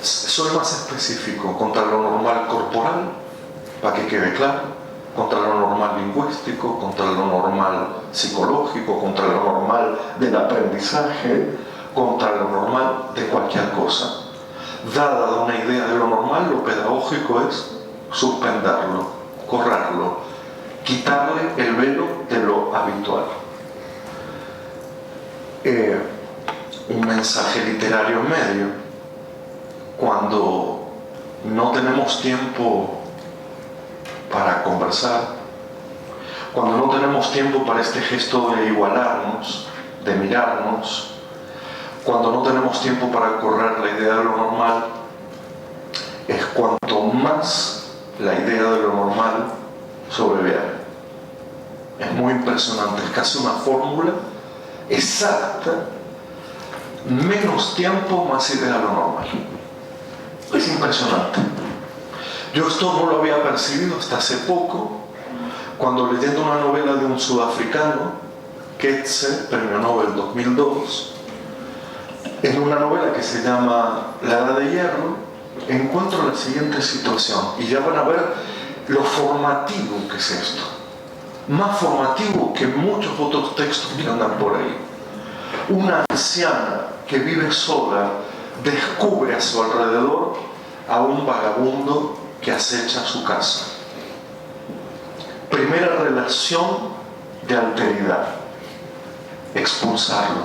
Soy más específico, contra lo normal corporal, para que quede claro, contra lo normal lingüístico, contra lo normal psicológico, contra lo normal del aprendizaje, contra lo normal de cualquier cosa. Dada una idea de lo normal, lo pedagógico es suspenderlo, correrlo, quitarle el velo de lo habitual. Un mensaje literario medio, cuando no tenemos tiempo para conversar, cuando no tenemos tiempo para este gesto de igualarnos, de mirarnos, cuando no tenemos tiempo para correr la idea de lo normal, es cuanto más la idea de lo normal sobreviene. Es muy impresionante, es casi una fórmula exacta: menos tiempo, más idea de lo normal. Es impresionante. Yo esto no lo había percibido hasta hace poco, cuando leyendo una novela de un sudafricano, Coetzee, Premio Nobel 2002, en una novela que se llama La Edad de Hierro, encuentro la siguiente situación, y ya van a ver lo formativo que es esto. Más formativo que muchos otros textos que andan por ahí. Una anciana que vive sola descubre a su alrededor a un vagabundo que acecha su casa. Primera relación de alteridad: expulsarlo,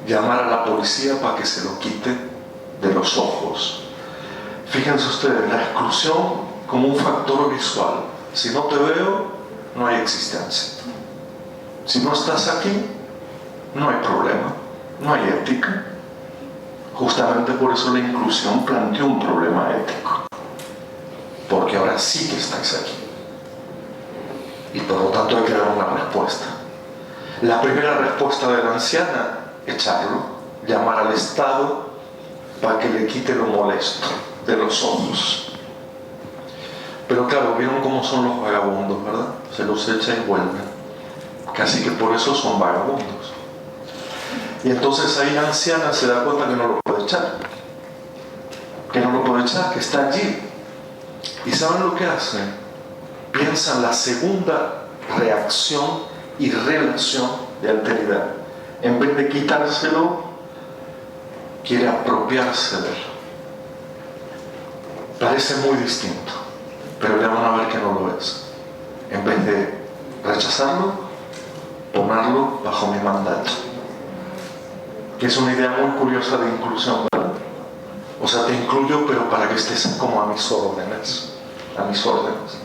llamar a la policía para que se lo quite de los ojos. Fíjense ustedes, la exclusión como un factor visual. Si no te veo, no hay existencia. Si no estás aquí, no hay problema, no hay ética. Justamente por eso la inclusión planteó un problema ético, porque ahora sí que estáis aquí y por lo tanto hay que dar una respuesta. La primera respuesta de la anciana: echarlo, llamar al Estado para que le quite lo molesto de los ojos. Pero claro, vieron cómo son los vagabundos, ¿verdad? Se los echa y vuelven. Casi que por eso son vagabundos. Y entonces ahí la anciana se da cuenta que no lo puede echar. Que no lo puede echar, que está allí. ¿Y saben lo que hace? Piensa en la segunda reacción y relación de alteridad. En vez de quitárselo, quiere apropiarse de él. Parece muy distinto, pero ya van a ver que no lo es. En vez de rechazarlo, ponerlo bajo mi mandato. Que es una idea muy curiosa de inclusión, ¿verdad? O sea, te incluyo, pero para que estés como a mis órdenes. A mis órdenes.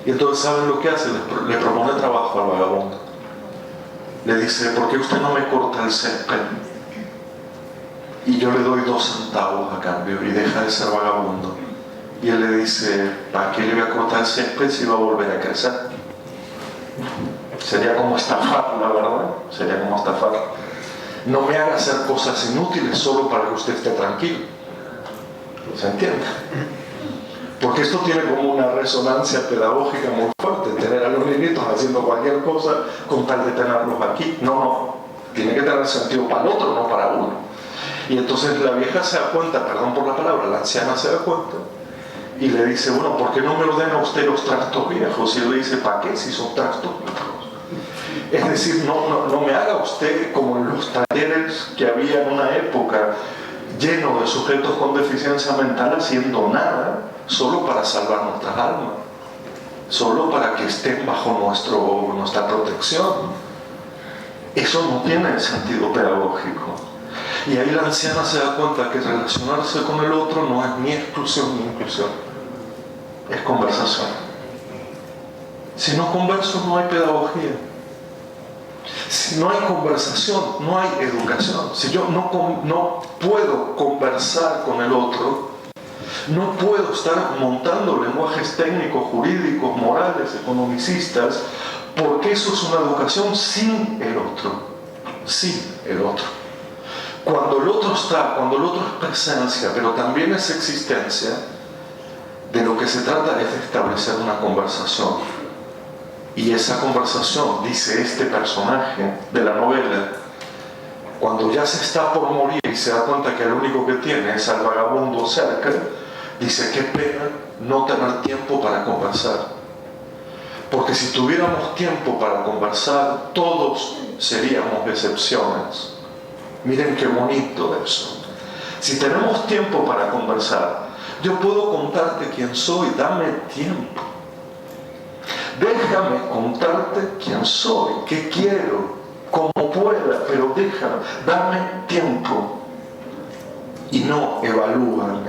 Y entonces, ¿saben lo que hace? Le propone trabajo al vagabundo. Le dice: ¿por qué usted no me corta el césped? Y yo le doy 2 centavos a cambio y deja de ser vagabundo. Y él le dice: ¿para qué le voy a cortar el césped si va a volver a crecer? Sería como estafarla, ¿verdad? Sería como estafarla. No me haga hacer cosas inútiles solo para que usted esté tranquilo. ¿Se entiende? Porque esto tiene como una resonancia pedagógica muy fuerte, tener a los niñitos haciendo cualquier cosa con tal de tenerlos aquí. No, tiene que tener sentido para el otro, no para uno. Y entonces la vieja se da cuenta, perdón por la palabra, la anciana se da cuenta y le dice: bueno, ¿por qué no me ordena usted los trastos viejos? Y él le dice: ¿para qué si son trastos viejos? Es decir, no me haga usted como en los talleres que había en una época lleno de sujetos con deficiencia mental haciendo nada solo para salvar nuestras almas, solo para que estén bajo nuestra protección. Eso no tiene sentido pedagógico. Y ahí la anciana se da cuenta que relacionarse con el otro no es ni exclusión ni inclusión, es conversación. Si no converso, no hay pedagogía. Si no hay conversación, no hay educación. Si yo no puedo conversar con el otro, no puedo estar montando lenguajes técnicos, jurídicos, morales, economicistas, porque eso es una educación sin el otro. Sin el otro. Cuando el otro está, cuando el otro es presencia, pero también es existencia, de lo que se trata es de establecer una conversación. Y esa conversación, dice este personaje de la novela, cuando ya se está por morir y se da cuenta que el único que tiene es al vagabundo cerca, dice: qué pena no tener tiempo para conversar. Porque si tuviéramos tiempo para conversar, todos seríamos excepciones. Miren qué bonito eso. Si tenemos tiempo para conversar, yo puedo contarte quién soy, dame tiempo. Déjame contarte quién soy, qué quiero, como pueda, pero déjame, dame tiempo y no evalúame.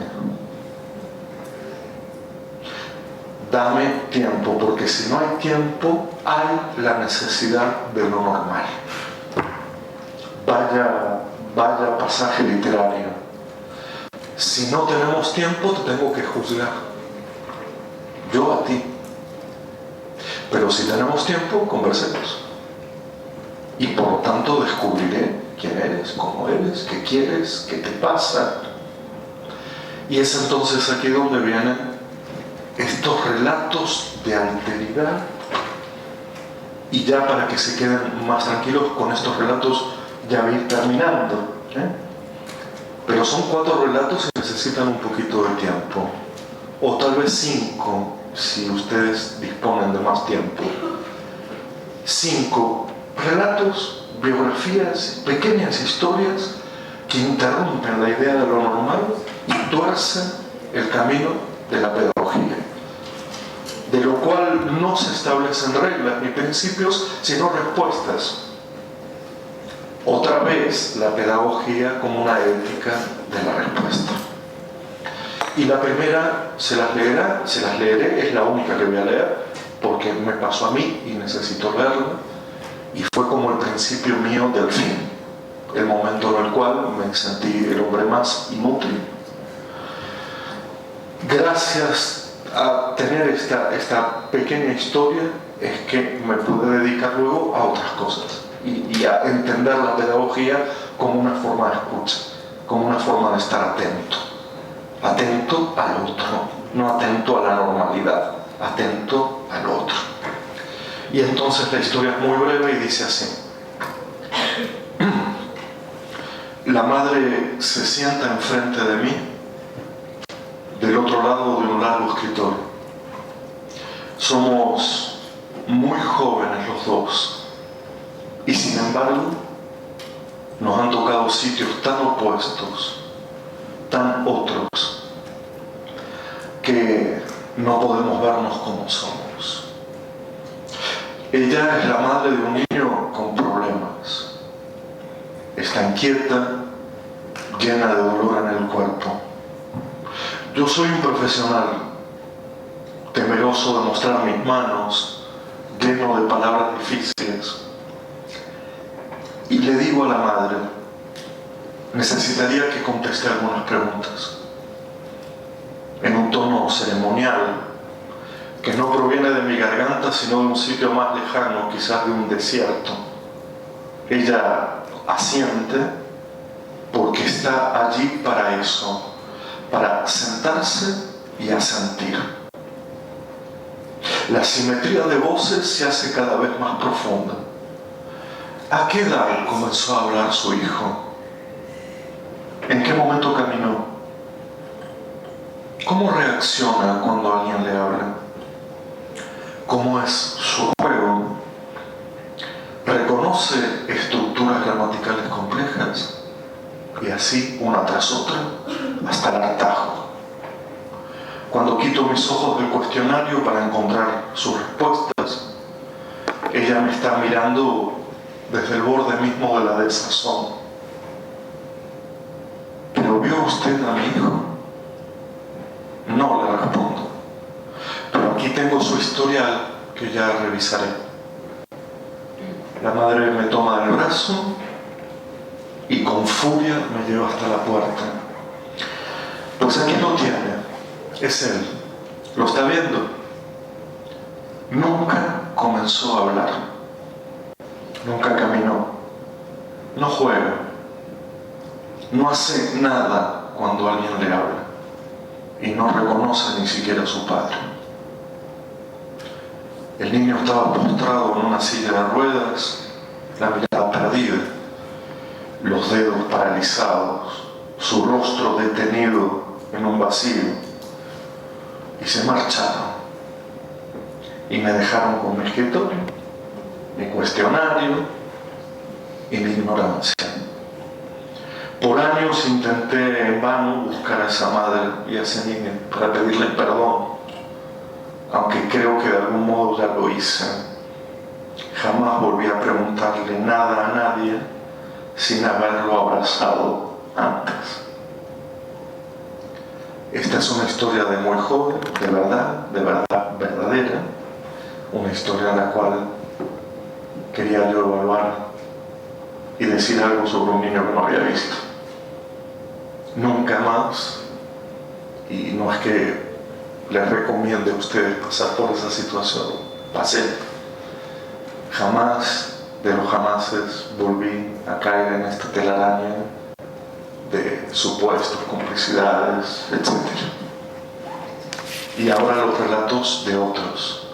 Dame tiempo, porque si no hay tiempo, hay la necesidad de lo normal. Vaya pasaje literario. Si no tenemos tiempo, te tengo que juzgar. Yo a ti. Pero si tenemos tiempo, conversemos. Y por lo tanto descubriré quién eres, cómo eres, qué quieres, qué te pasa. Y es entonces aquí donde vienen estos relatos de alteridad. Y ya para que se queden más tranquilos con estos relatos, ya voy a ir terminando. Pero son 4 relatos y necesitamos necesitan un poquito de tiempo, o tal vez 5, si ustedes disponen de más tiempo. 5 relatos, biografías, pequeñas historias que interrumpen la idea de lo normal y tuercen el camino de la pedagogía, de lo cual no se establecen reglas ni principios, sino respuestas. Otra vez, la pedagogía como una ética de la respuesta. Y la primera se las leeré, es la única que voy a leer, porque me pasó a mí y necesito leerla, y fue como el principio mío del fin, el momento en el cual me sentí el hombre más inútil. Gracias a tener esta pequeña historia es que me pude dedicar luego a otras cosas y a entender la pedagogía como una forma de escucha, como una forma de estar atento al otro, no atento a la normalidad, atento al otro. Y entonces la historia es muy breve y dice así. La madre se sienta enfrente de mí, del otro lado de un largo escritorio. Somos muy jóvenes los dos, y sin embargo nos han tocado sitios tan opuestos, tan otros, que no podemos vernos como somos. Ella es la madre de un niño con problemas. Está inquieta, llena de dolor en el cuerpo. Yo soy un profesional, temeroso de mostrar mis manos, lleno de palabras difíciles. Y le digo a la madre, necesitaría que conteste algunas preguntas, en un tono ceremonial, que no proviene de mi garganta, sino de un sitio más lejano, quizás de un desierto. Ella asiente porque está allí para eso, para sentarse y asentir. La simetría de voces se hace cada vez más profunda. ¿A qué edad comenzó a hablar su hijo? ¿En qué momento caminó? ¿Cómo reacciona cuando alguien le habla? ¿Cómo es su juego? ¿Reconoce estructuras gramaticales complejas? Y así, una tras otra, hasta el hartazgo. Cuando quito mis ojos del cuestionario para encontrar sus respuestas, ella me está mirando desde el borde mismo de la desazón. ¿Pero vio usted a mi hijo? No, le respondo. Pero aquí tengo su historial que ya revisaré. La madre me toma del brazo y con furia me lleva hasta la puerta. Pues aquí lo tiene. Es él. ¿Lo está viendo? Nunca comenzó a hablar. Nunca caminó. No juega. No hace nada cuando alguien le habla. Y no reconoce ni siquiera a su padre. El niño estaba postrado en una silla de ruedas, la mirada perdida, los dedos paralizados, su rostro detenido en un vacío. Y se marcharon. Y me dejaron con mi escritorio, mi cuestionario y mi ignorancia. Por años intenté en vano buscar a esa madre y a ese niño para pedirle perdón, aunque creo que de algún modo ya lo hice. Jamás volví a preguntarle nada a nadie sin haberlo abrazado antes. Esta es una historia de muy joven, de verdad verdadera, una historia en la cual quería yo evaluar y decir algo sobre un niño que no había visto. Nunca más, y no es que les recomiende a ustedes pasar por esa situación, pasé. Jamás de los jamases volví a caer en esta telaraña de supuestos, complicidades, etc. Y ahora los relatos de otros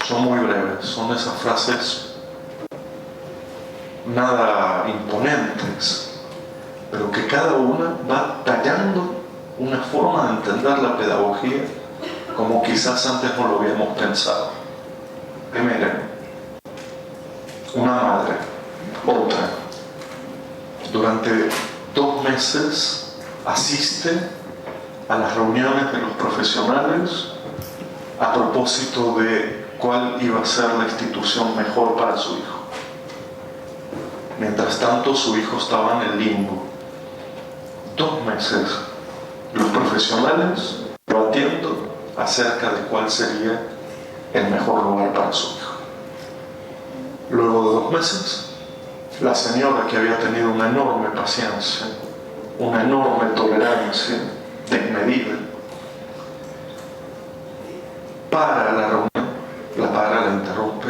son muy breves, son esas frases nada imponentes, pero que cada una va tallando una forma de entender la pedagogía como quizás antes no lo habíamos pensado. Primero, una madre, otra, durante 2 meses asiste a las reuniones de los profesionales a propósito de cuál iba a ser la institución mejor para su hijo. Mientras tanto, su hijo estaba en el limbo. 2 meses los profesionales debatiendo acerca de cuál sería el mejor lugar para su hijo. Luego de 2 meses, la señora, que había tenido una enorme paciencia, una enorme tolerancia desmedida, para la reunión, la interrumpe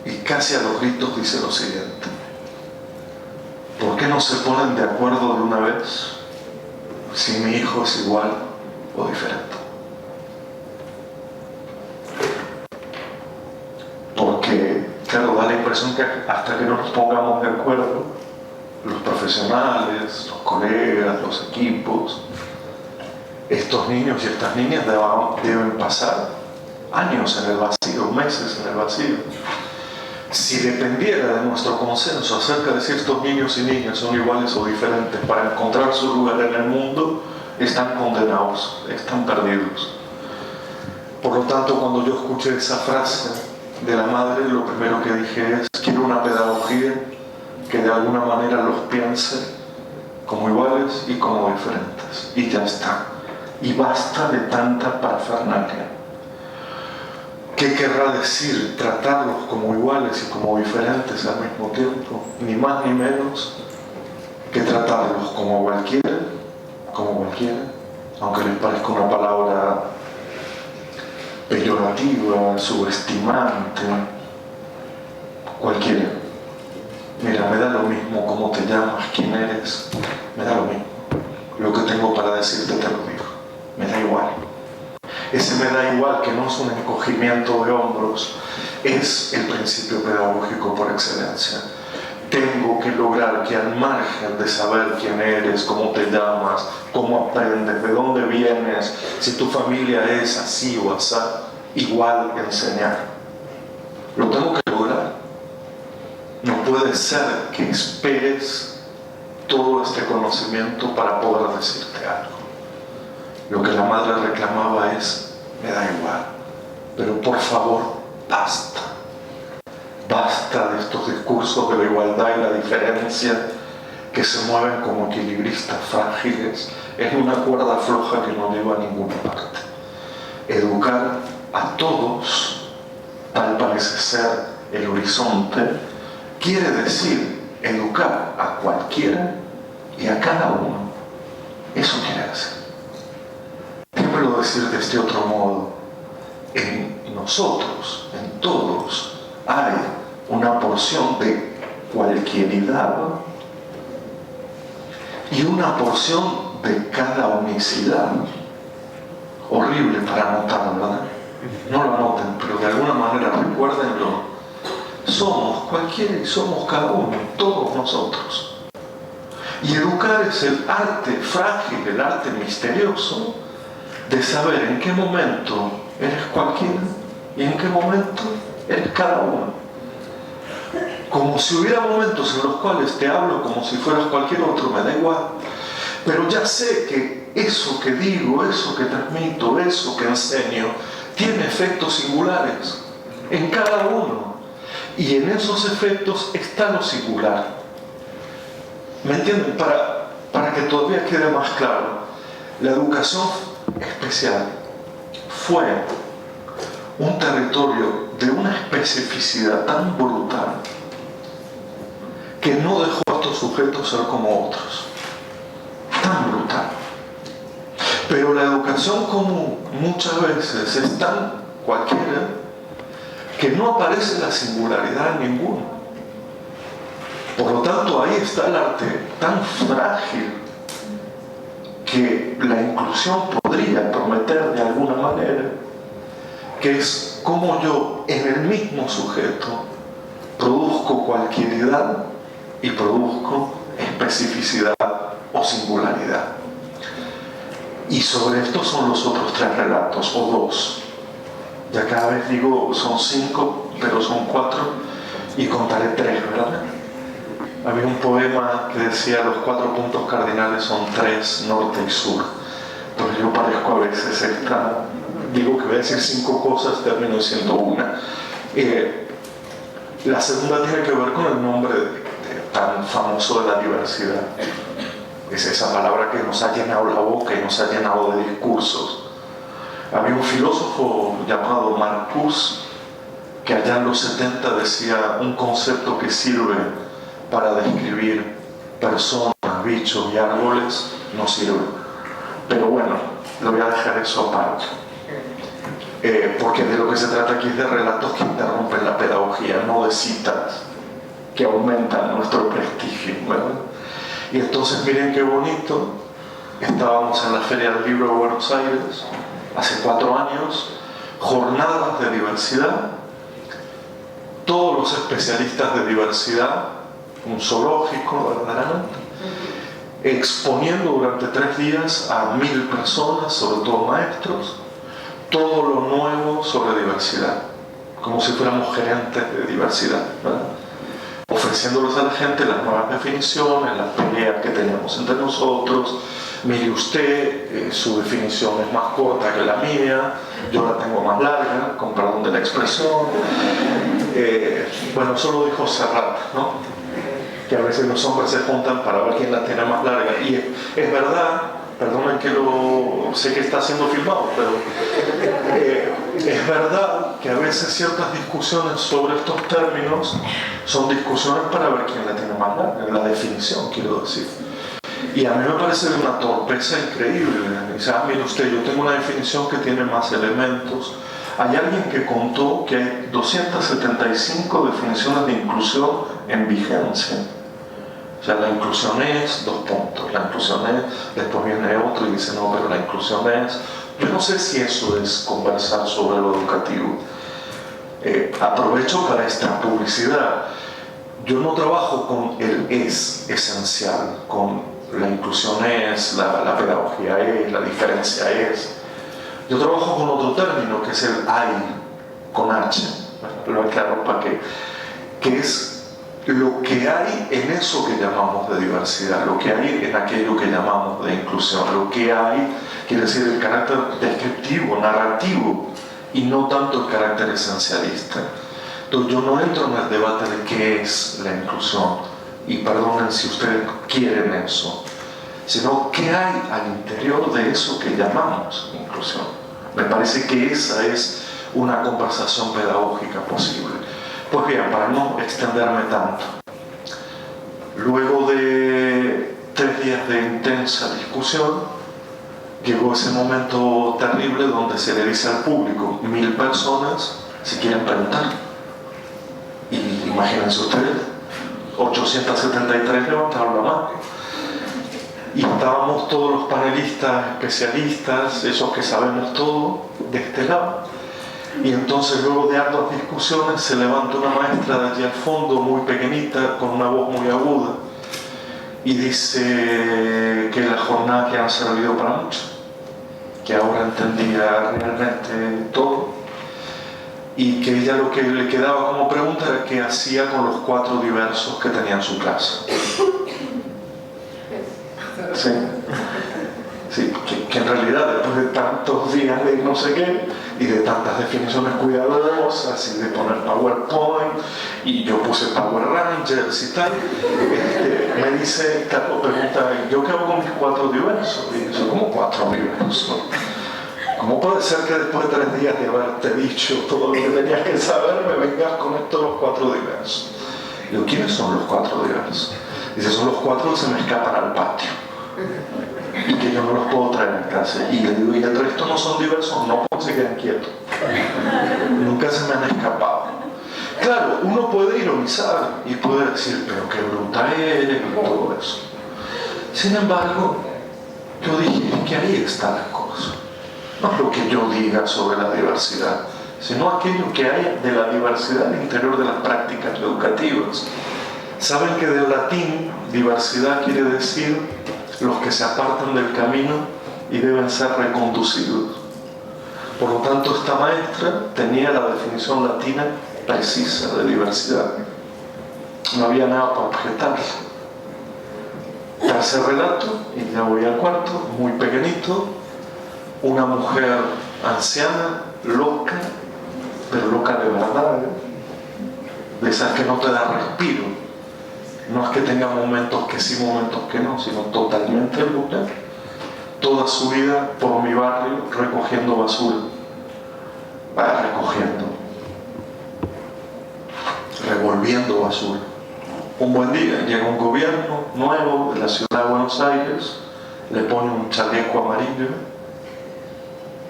y casi a los gritos dice lo siguiente: ¿por qué no se ponen de acuerdo de una vez si mi hijo es igual o diferente? Porque, claro, da la impresión que hasta que no nos pongamos de acuerdo, los profesionales, los colegas, los equipos, estos niños y estas niñas deben pasar años en el vacío, meses en el vacío. Si dependiera de nuestro consenso acerca de si estos niños y niñas son iguales o diferentes para encontrar su lugar en el mundo, están condenados, están perdidos. Por lo tanto, cuando yo escuché esa frase de la madre, lo primero que dije es: quiero una pedagogía que de alguna manera los piense como iguales y como diferentes. Y ya está. Y basta de tanta parafernalia. ¿Qué querrá decir tratarlos como iguales y como diferentes al mismo tiempo? Ni más ni menos que tratarlos como cualquiera, aunque les parezca una palabra peyorativa, subestimante, cualquiera. Mira, me da lo mismo cómo te llamas, quién eres, me da lo mismo. Lo que tengo para decirte te lo digo, me da igual. Ese me da igual, que no es un encogimiento de hombros, es el principio pedagógico por excelencia. Tengo que lograr que, al margen de saber quién eres, cómo te llamas, cómo aprendes, de dónde vienes, si tu familia es así o asá, igual enseñar. Lo tengo que lograr. No puede ser que esperes todo este conocimiento para poder decirte algo. Lo que la madre reclamaba es: me da igual, pero por favor, basta. Basta de estos discursos de la igualdad y la diferencia que se mueven como equilibristas frágiles en una cuerda floja que no lleva a ninguna parte. Educar a todos, tal parece ser el horizonte, quiere decir educar a cualquiera y a cada uno. Eso quiere decir. Déjamelo decir de este otro modo: en nosotros, en todos, hay una porción de cualquieridad y una porción de cada unicidad. Horrible para anotar, ¿verdad? No lo anoten, pero de alguna manera recuérdenlo. Somos cualquiera y somos cada uno, todos nosotros. Y educar es el arte frágil, el arte misterioso de saber en qué momento eres cualquiera y en qué momento eres cada uno. Como si hubiera momentos en los cuales te hablo como si fueras cualquier otro, me da igual. Pero ya sé que eso que digo, eso que transmito, eso que enseño, tiene efectos singulares en cada uno. Y en esos efectos está lo singular. ¿Me entienden? Para que todavía quede más claro, la educación especial fue un territorio de una especificidad tan brutal que no dejó a estos sujetos ser como otros. Tan brutal. Pero la educación común muchas veces es tan cualquiera que no aparece la singularidad en ninguno. Por lo tanto, ahí está el arte tan frágil que la inclusión podría prometer de alguna manera, que es cómo yo en el mismo sujeto produzco cualquieridad y produzco especificidad o singularidad. Y sobre esto son los otros 3 relatos, o 2. Ya cada vez digo son 5, pero son 4, y contaré 3, ¿verdad? Había un poema que decía los 4 puntos cardinales son 3, norte y sur. Entonces yo parezco a veces digo que voy a decir 5 cosas, termino diciendo una. La segunda tiene que ver con el nombre tan famoso de la diversidad. Es esa palabra que nos ha llenado la boca y nos ha llenado de discursos. Había un filósofo llamado Marcuse que allá en los 70 decía un concepto que sirve para describir personas, bichos y árboles no sirve. Pero bueno, lo voy a dejar eso aparte. Porque de lo que se trata aquí es de relatos que interrumpen la pedagogía, no de citas que aumentan nuestro prestigio, ¿verdad? Y entonces miren qué bonito, estábamos en la Feria del Libro de Buenos Aires hace 4 años, jornadas de diversidad, todos los especialistas de diversidad, un zoológico verdaderamente, exponiendo durante 3 días a 1000 personas, sobre todo maestros, todo lo nuevo sobre diversidad, como si fuéramos gerentes de diversidad, ¿verdad? Ofreciéndoles a la gente las nuevas definiciones, las peleas que tenemos entre nosotros. Mire usted, su definición es más corta que la mía, yo la tengo más larga, con perdón de la expresión. Bueno, eso lo dijo Serrat, ¿no? Que a veces los hombres se juntan para ver quién la tiene más larga. Y es verdad, perdonen que sé que está siendo filmado, pero es verdad que a veces ciertas discusiones sobre estos términos son discusiones para ver quién la tiene más larga, la definición, quiero decir. Y a mí me parece de una torpeza increíble. Dice, mire usted, yo tengo una definición que tiene más elementos. Hay alguien que contó que hay 275 definiciones de inclusión en vigencia. O sea, la inclusión es, 2 puntos, la inclusión es, después viene otro y dice, no, pero la inclusión es. Yo no sé si eso es conversar sobre lo educativo. Aprovecho para esta publicidad. Yo no trabajo con el es esencial, con la inclusión es, la pedagogía es, la diferencia es. Yo trabajo con otro término que es el hay, con H, lo aclaro para que es lo que hay en eso que llamamos de diversidad, lo que hay en aquello que llamamos de inclusión, lo que hay quiere decir el carácter descriptivo, narrativo, y no tanto el carácter esencialista. Entonces yo no entro en el debate de qué es la inclusión, y perdonen si ustedes quieren eso, sino qué hay al interior de eso que llamamos inclusión. Me parece que esa es una conversación pedagógica posible. Pues bien, para no extenderme tanto, luego de 3 días de intensa discusión, llegó ese momento terrible donde se le dice al público, 1000 personas, si quieren preguntar. Y imagínense ustedes, 873 levantaron la mano. Y estábamos todos los panelistas, especialistas, esos que sabemos todo, de este lado. Y entonces luego de arduas discusiones se levanta una maestra de allí al fondo, muy pequeñita, con una voz muy aguda, y dice que la jornada que ha servido para mucho, que ahora entendía realmente todo, y que ella lo que le quedaba como pregunta era qué hacía con los 4 diversos que tenía en su clase. Sí. Sí, que en realidad después de tantos días de no sé qué y de tantas definiciones cuidadosas y de poner PowerPoint y yo puse Power Rangers y tal, me dice, Carlos pregunta, ¿yo qué hago con mis 4 diversos? Y yo, ¿cómo 4 diversos? ¿Cómo puede ser que después de 3 días de haberte dicho todo lo que tenías que saber me vengas con estos los 4 diversos? Y digo, ¿quiénes son los 4 diversos? Dice, son los 4 que se me escapan al patio y que yo no los puedo traer en casa. Y le digo, ¿y el resto no son diversos? No, porque se quedan quietos. Nunca se me han escapado. Claro, uno puede ironizar y puede decir, pero qué bruta eres y todo eso. Sin embargo, yo dije, que ahí está la cosa. No es lo que yo diga sobre la diversidad, sino aquello que hay de la diversidad al interior de las prácticas educativas. Saben que del latín diversidad quiere decir los que se apartan del camino y deben ser reconducidos. Por lo tanto, esta maestra tenía la definición latina precisa de diversidad. No había nada para objetarle. Tercer relato, y ya voy al cuarto, muy pequeñito, una mujer anciana, loca, pero loca de verdad, de esas que no te da respiro. No es que tenga momentos que sí, momentos que no, sino totalmente loca. Toda su vida por mi barrio recogiendo basura. Recogiendo. Revolviendo basura. Un buen día llega un gobierno nuevo de la ciudad de Buenos Aires, le pone un chaleco amarillo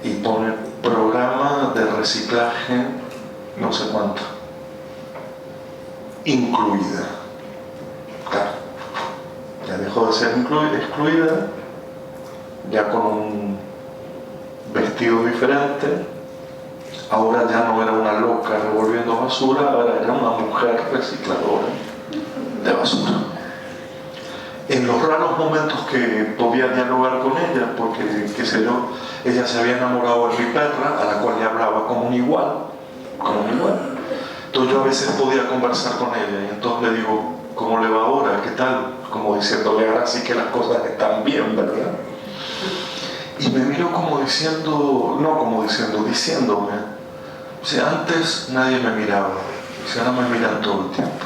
y pone programa de reciclaje no sé cuánto, incluida. Claro, ya dejó de ser excluida, ya con un vestido diferente. Ahora ya no era una loca revolviendo basura, ahora era una mujer recicladora de basura. En los raros momentos que podía dialogar con ella, porque, qué sé yo, ella se había enamorado de mi perra, a la cual le hablaba como un igual. Entonces yo a veces podía conversar con ella, y entonces le digo, ¿cómo le va ahora? ¿Qué tal? Como diciéndole, ahora sí que las cosas están bien, ¿verdad? Y me miró como diciendo, no como diciendo, diciéndome, o sea, antes nadie me miraba, o sea, ahora me miran todo el tiempo.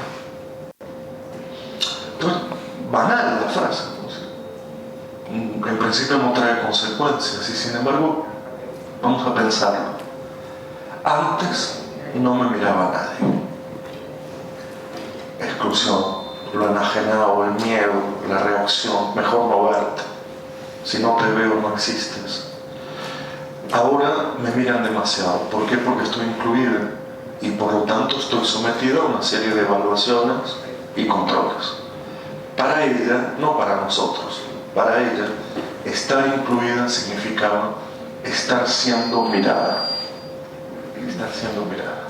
Entonces, banal la frase, ¿no? En principio no trae consecuencias, y sin embargo, vamos a pensarlo. Antes no me miraba nadie. Exclusión, lo enajenado, el miedo, la reacción, mejor no verte. Si no te veo, no existes. Ahora me miran demasiado. ¿Por qué? Porque estoy incluida y por lo tanto estoy sometida a una serie de evaluaciones y controles. Para ella, no para nosotros, para ella, estar incluida significaba estar siendo mirada. Estar siendo mirada.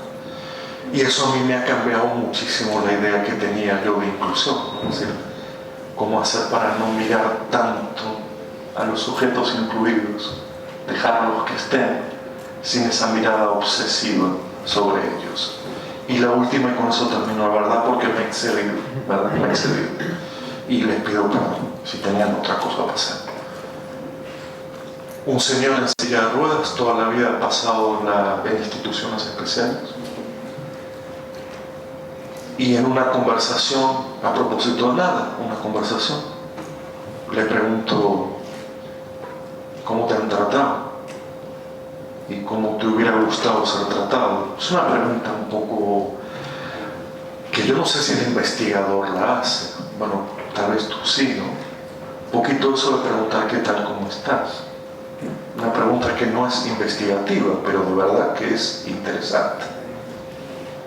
Y eso a mí me ha cambiado muchísimo la idea que tenía yo de inclusión, ¿no? Es decir, cómo hacer para no mirar tanto a los sujetos incluidos, dejarlos que estén sin esa mirada obsesiva sobre ellos. Y la última, y con eso termino, la verdad, porque me he excedido, ¿verdad? Me he excedido. Y les pido perdón si tenían otra cosa para hacer. Un señor en silla de ruedas, toda la vida ha pasado en instituciones especiales. Y en una conversación, a propósito de nada, una conversación, le pregunto, ¿cómo te han tratado? ¿Y cómo te hubiera gustado ser tratado? Es una pregunta un poco que yo no sé si el investigador la hace. Bueno, tal vez tú sí, ¿no? Un poquito eso de preguntar qué tal, cómo estás. Una pregunta que no es investigativa, pero de verdad que es interesante.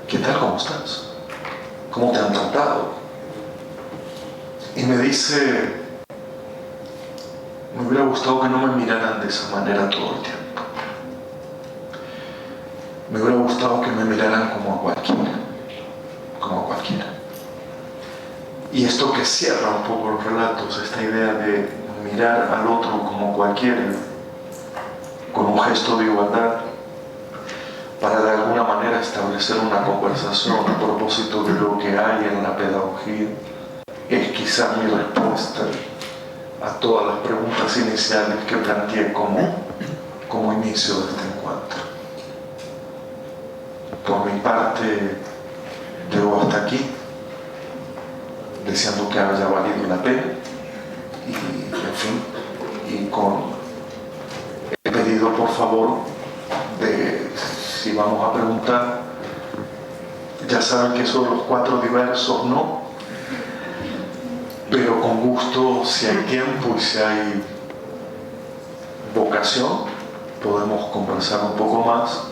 ¿Qué tal, cómo estás? ¿Cómo te han tratado? Y me dice, me hubiera gustado que no me miraran de esa manera todo el tiempo. Me hubiera gustado que me miraran como a cualquiera. Como a cualquiera. Y esto que cierra un poco los relatos, esta idea de mirar al otro como cualquiera, con un gesto de igualdad, para de alguna manera establecer una conversación a propósito de lo que hay en la pedagogía, es quizá mi respuesta a todas las preguntas iniciales que planteé como inicio de este encuentro. Por mi parte, llego hasta aquí, deseando que haya valido la pena, y en fin, y he pedido por favor de, si vamos a preguntar, ya saben que son los 4 diversos, ¿no? Pero con gusto, si hay tiempo y si hay vocación, podemos conversar un poco más,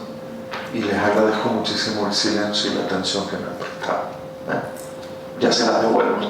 y les agradezco muchísimo el silencio y la atención que me han prestado. Ya se las devuelvo.